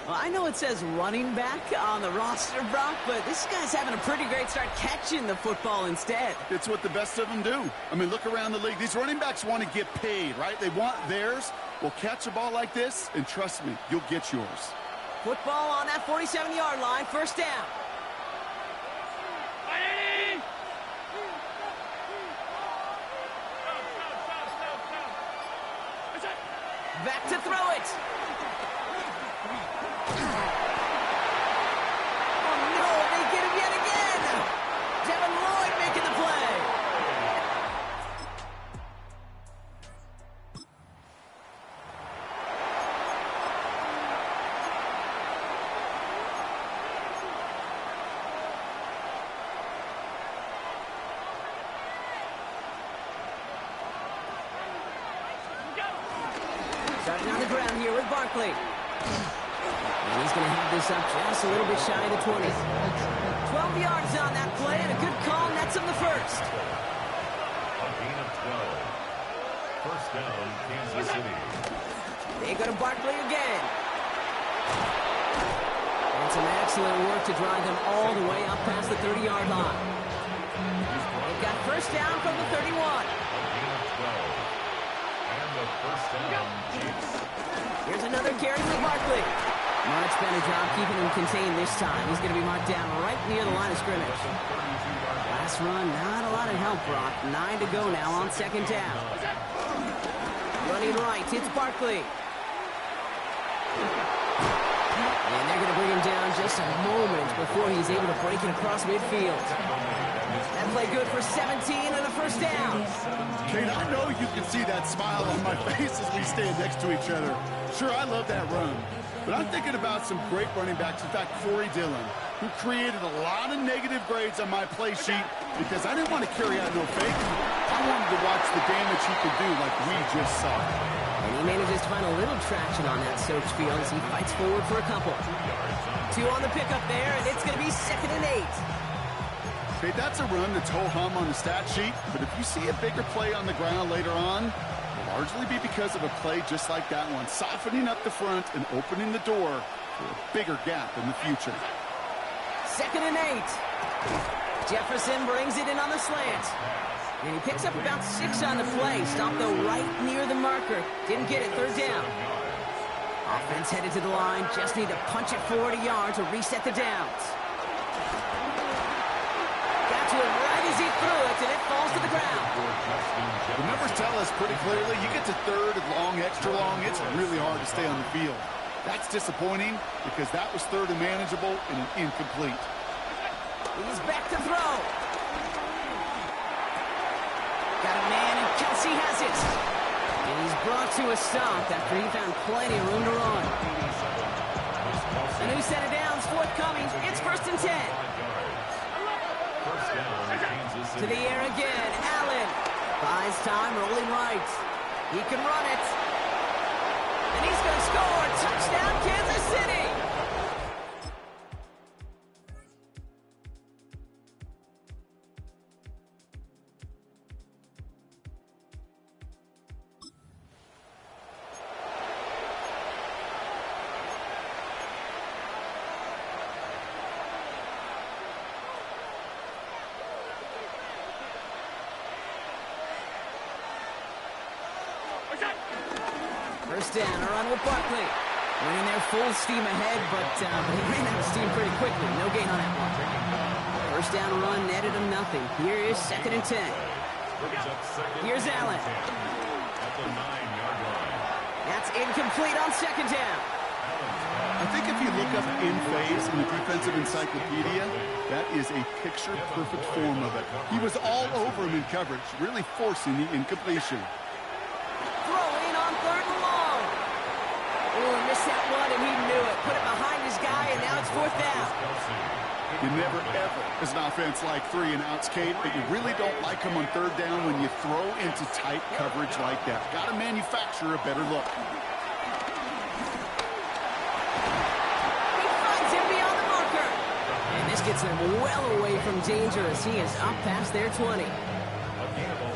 Well, I know it says running back on the roster, Brock, but this guy's having a pretty great start catching the football instead. It's what the best of them do. I mean, look around the league. These running backs want to get paid, right? They want theirs. Well, catch a ball like this, and trust me, you'll get yours. Football on that 47-yard line, first down. Back to throw it. Oh, no, they get him yet again. Devin Lloyd making the play. Starting on the ground here with Barkley. And he's going to have this up just a little bit shy of the 20. 12 yards on that play, and a good call, and that's on the first. A gain of 12. First down, Kansas City. They go to Barkley again. And some excellent work to drive them all the way up past the 30-yard line. They've got first down from the 31. A gain of 12. And the first down, Chiefs. Here's another carry for Barkley. Much better job keeping him contained this time. He's going to be marked down right near the line of scrimmage. Last run, not a lot of help, Brock. 9 to go now on second down. Running right, it's Barkley. And they're going to bring him down just a moment before he's able to break it across midfield. That play good for 17 and a first down. Kate, I know you can see that smile on my face as we stand next to each other. Sure, I love that run. But I'm thinking about some great running backs. In fact, Corey Dillon, who created a lot of negative grades on my play sheet because I didn't want to carry out no fake. I wanted to watch the damage he could do like we just saw. And he manages to find a little traction on that search field as he fights forward for a couple. 2 on the pickup there, and it's going to be 2nd and 8. Okay, that's a run that's ho-hum on the stat sheet, but if you see a bigger play on the ground later on, it'll largely be because of a play just like that one, softening up the front and opening the door for a bigger gap in the future. 2nd and 8. Jefferson brings it in on the slant. And he picks up about 6 on the play. Stopped, though, right near the marker. Didn't get it. 3rd down. Offense headed to the line. Just need to punch it 40 yards to reset the downs. Got to it right as he threw it, and it falls to the ground. The numbers tell us pretty clearly, you get to 3rd and long, extra long, it's really hard to stay on the field. That's disappointing because that was 3rd and manageable and an incomplete. He's back to throw. Got a man, and Kelsey has it. And he's brought to a stop after he found plenty of room to run. A new set of downs forthcoming. It's 1st and 10. To the air again. Allen buys time, rolling right. He can run it. And he's going to score. Touchdown, Kansas City. First down, a run with Barkley. Running there full steam ahead, but he ran out of steam pretty quickly. No gain on that one. First down run netted him nothing. Here is 2nd and 10. Here's Allen. That's incomplete on 2nd down. I think if you look up in phase in the defensive encyclopedia, that is a picture-perfect form of it. He was all over him in coverage, really forcing the incompletion. Throwing on 3rd and long. Oh, missed that one, and he knew it. Put it behind his guy, and now it's 4th down. You never, ever, as an offense, like 3 and outs, Kate, but you really don't like them on 3rd down when you throw into tight coverage like that. Got to manufacture a better look. He finds him beyond the marker. And this gets them well away from danger as he is up past their 20.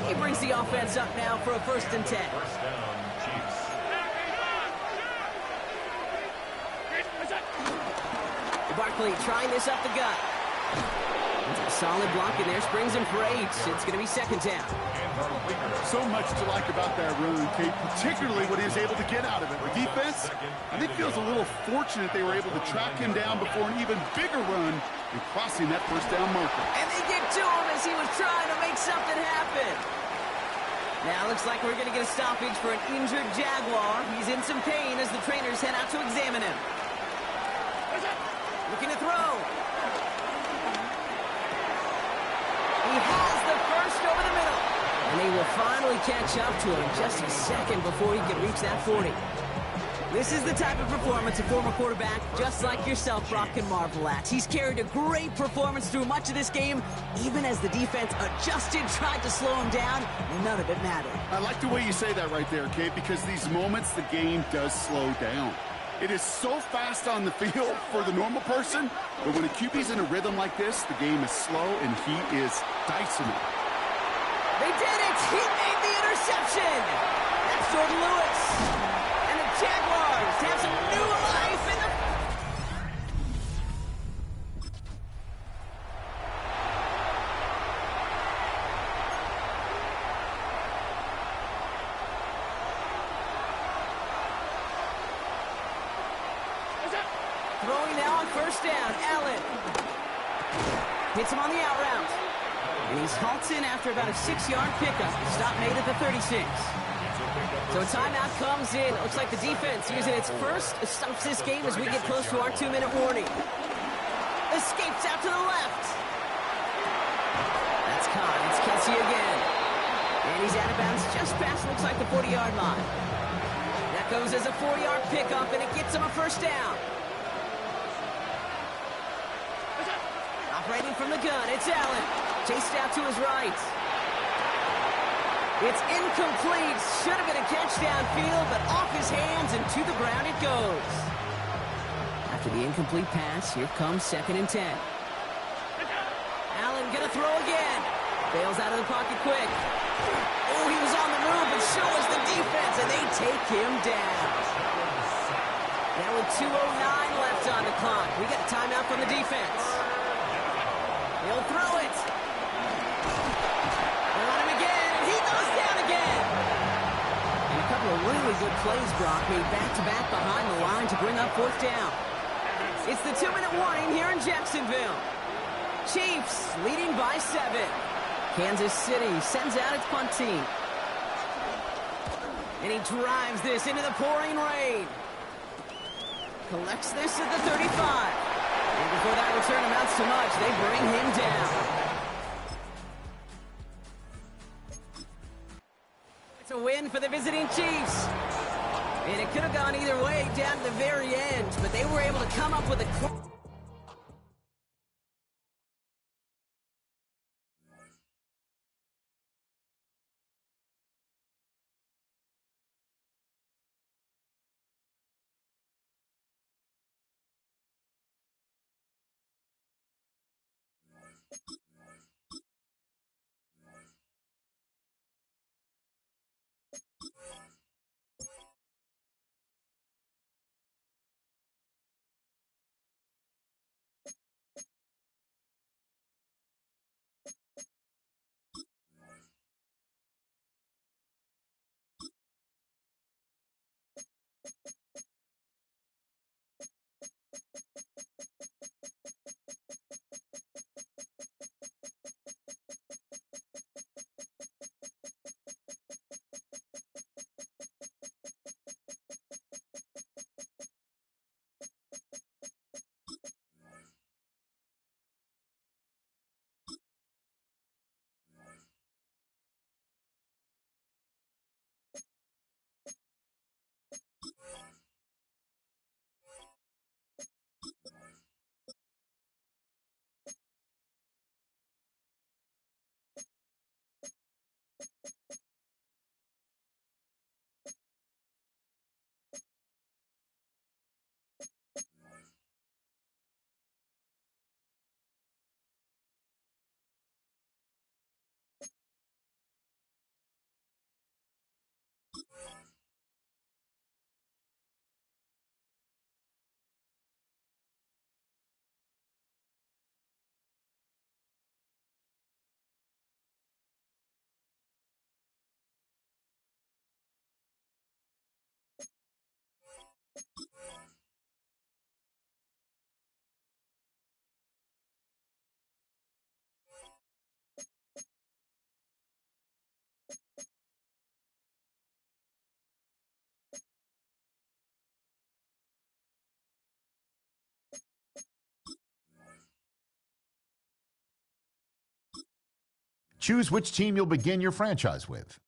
He brings the offense up now for a 1st and 10. First down, Chiefs. Barkley trying this up the gut. It's a solid block in there, springs him for 8. It's going to be 2nd down. So much to like about that run, Kate, particularly what he was able to get out of it. The defense, I think, feels a little fortunate they were able to track him down before an even bigger run and crossing that 1st down marker. And they get to him as he was trying to make something happen. Now looks like we're going to get a stoppage for an injured Jaguar. He's in some pain as the trainers head out to examine him. Looking to throw. He has the first over the middle. And they will finally catch up to him just a second before he can reach that 40. This is the type of performance a former quarterback, just like yourself, Brock, can marvel at. He's carried a great performance through much of this game, even as the defense adjusted, tried to slow him down, and none of it mattered. I like the way you say that right there, Kate, because these moments the game does slow down. It is so fast on the field for the normal person, but when a QB's in a rhythm like this, the game is slow and he is dicing it. They did it! He made the interception! That's Jordan Lewis. And the Jaguars have some new life in the... Throwing now on first down, Allen. Hits him on the out route. And he's halted after about a 6-yard pickup. Stop made at the 36. So a timeout comes in. It looks like the defense using its first stops this game as we get close to our 2-minute warning. Escapes out to the left. That's caught. It's Kelsey again. And he's out of bounds just past, looks like, the 40-yard line. That goes as a 4-yard pickup, and it gets him a first down. Operating from the gun, it's Allen. Chased out to his right. It's incomplete. Should have been a catch downfield, but off his hands and to the ground it goes. After the incomplete pass, here comes 2nd and 10. Allen gonna throw again. Bails out of the pocket quick. Oh, he was on the move, but so was the defense, and they take him down. Now with 2:09 left on the clock, we get a timeout from the defense. He'll throw it. They're on him again, and he goes down again. And a couple of really good plays, Brock, made back-to-back behind the line to bring up 4th down. It's the 2-minute warning here in Jacksonville. Chiefs leading by 7. Kansas City sends out its punt team. And he drives this into the pouring rain. Collects this at the 35. And before that return amounts to much, they bring him down. It's a win for the visiting Chiefs. And it could have gone either way down to the very end, but they were able to come up with a... Choose which team you'll begin your franchise with.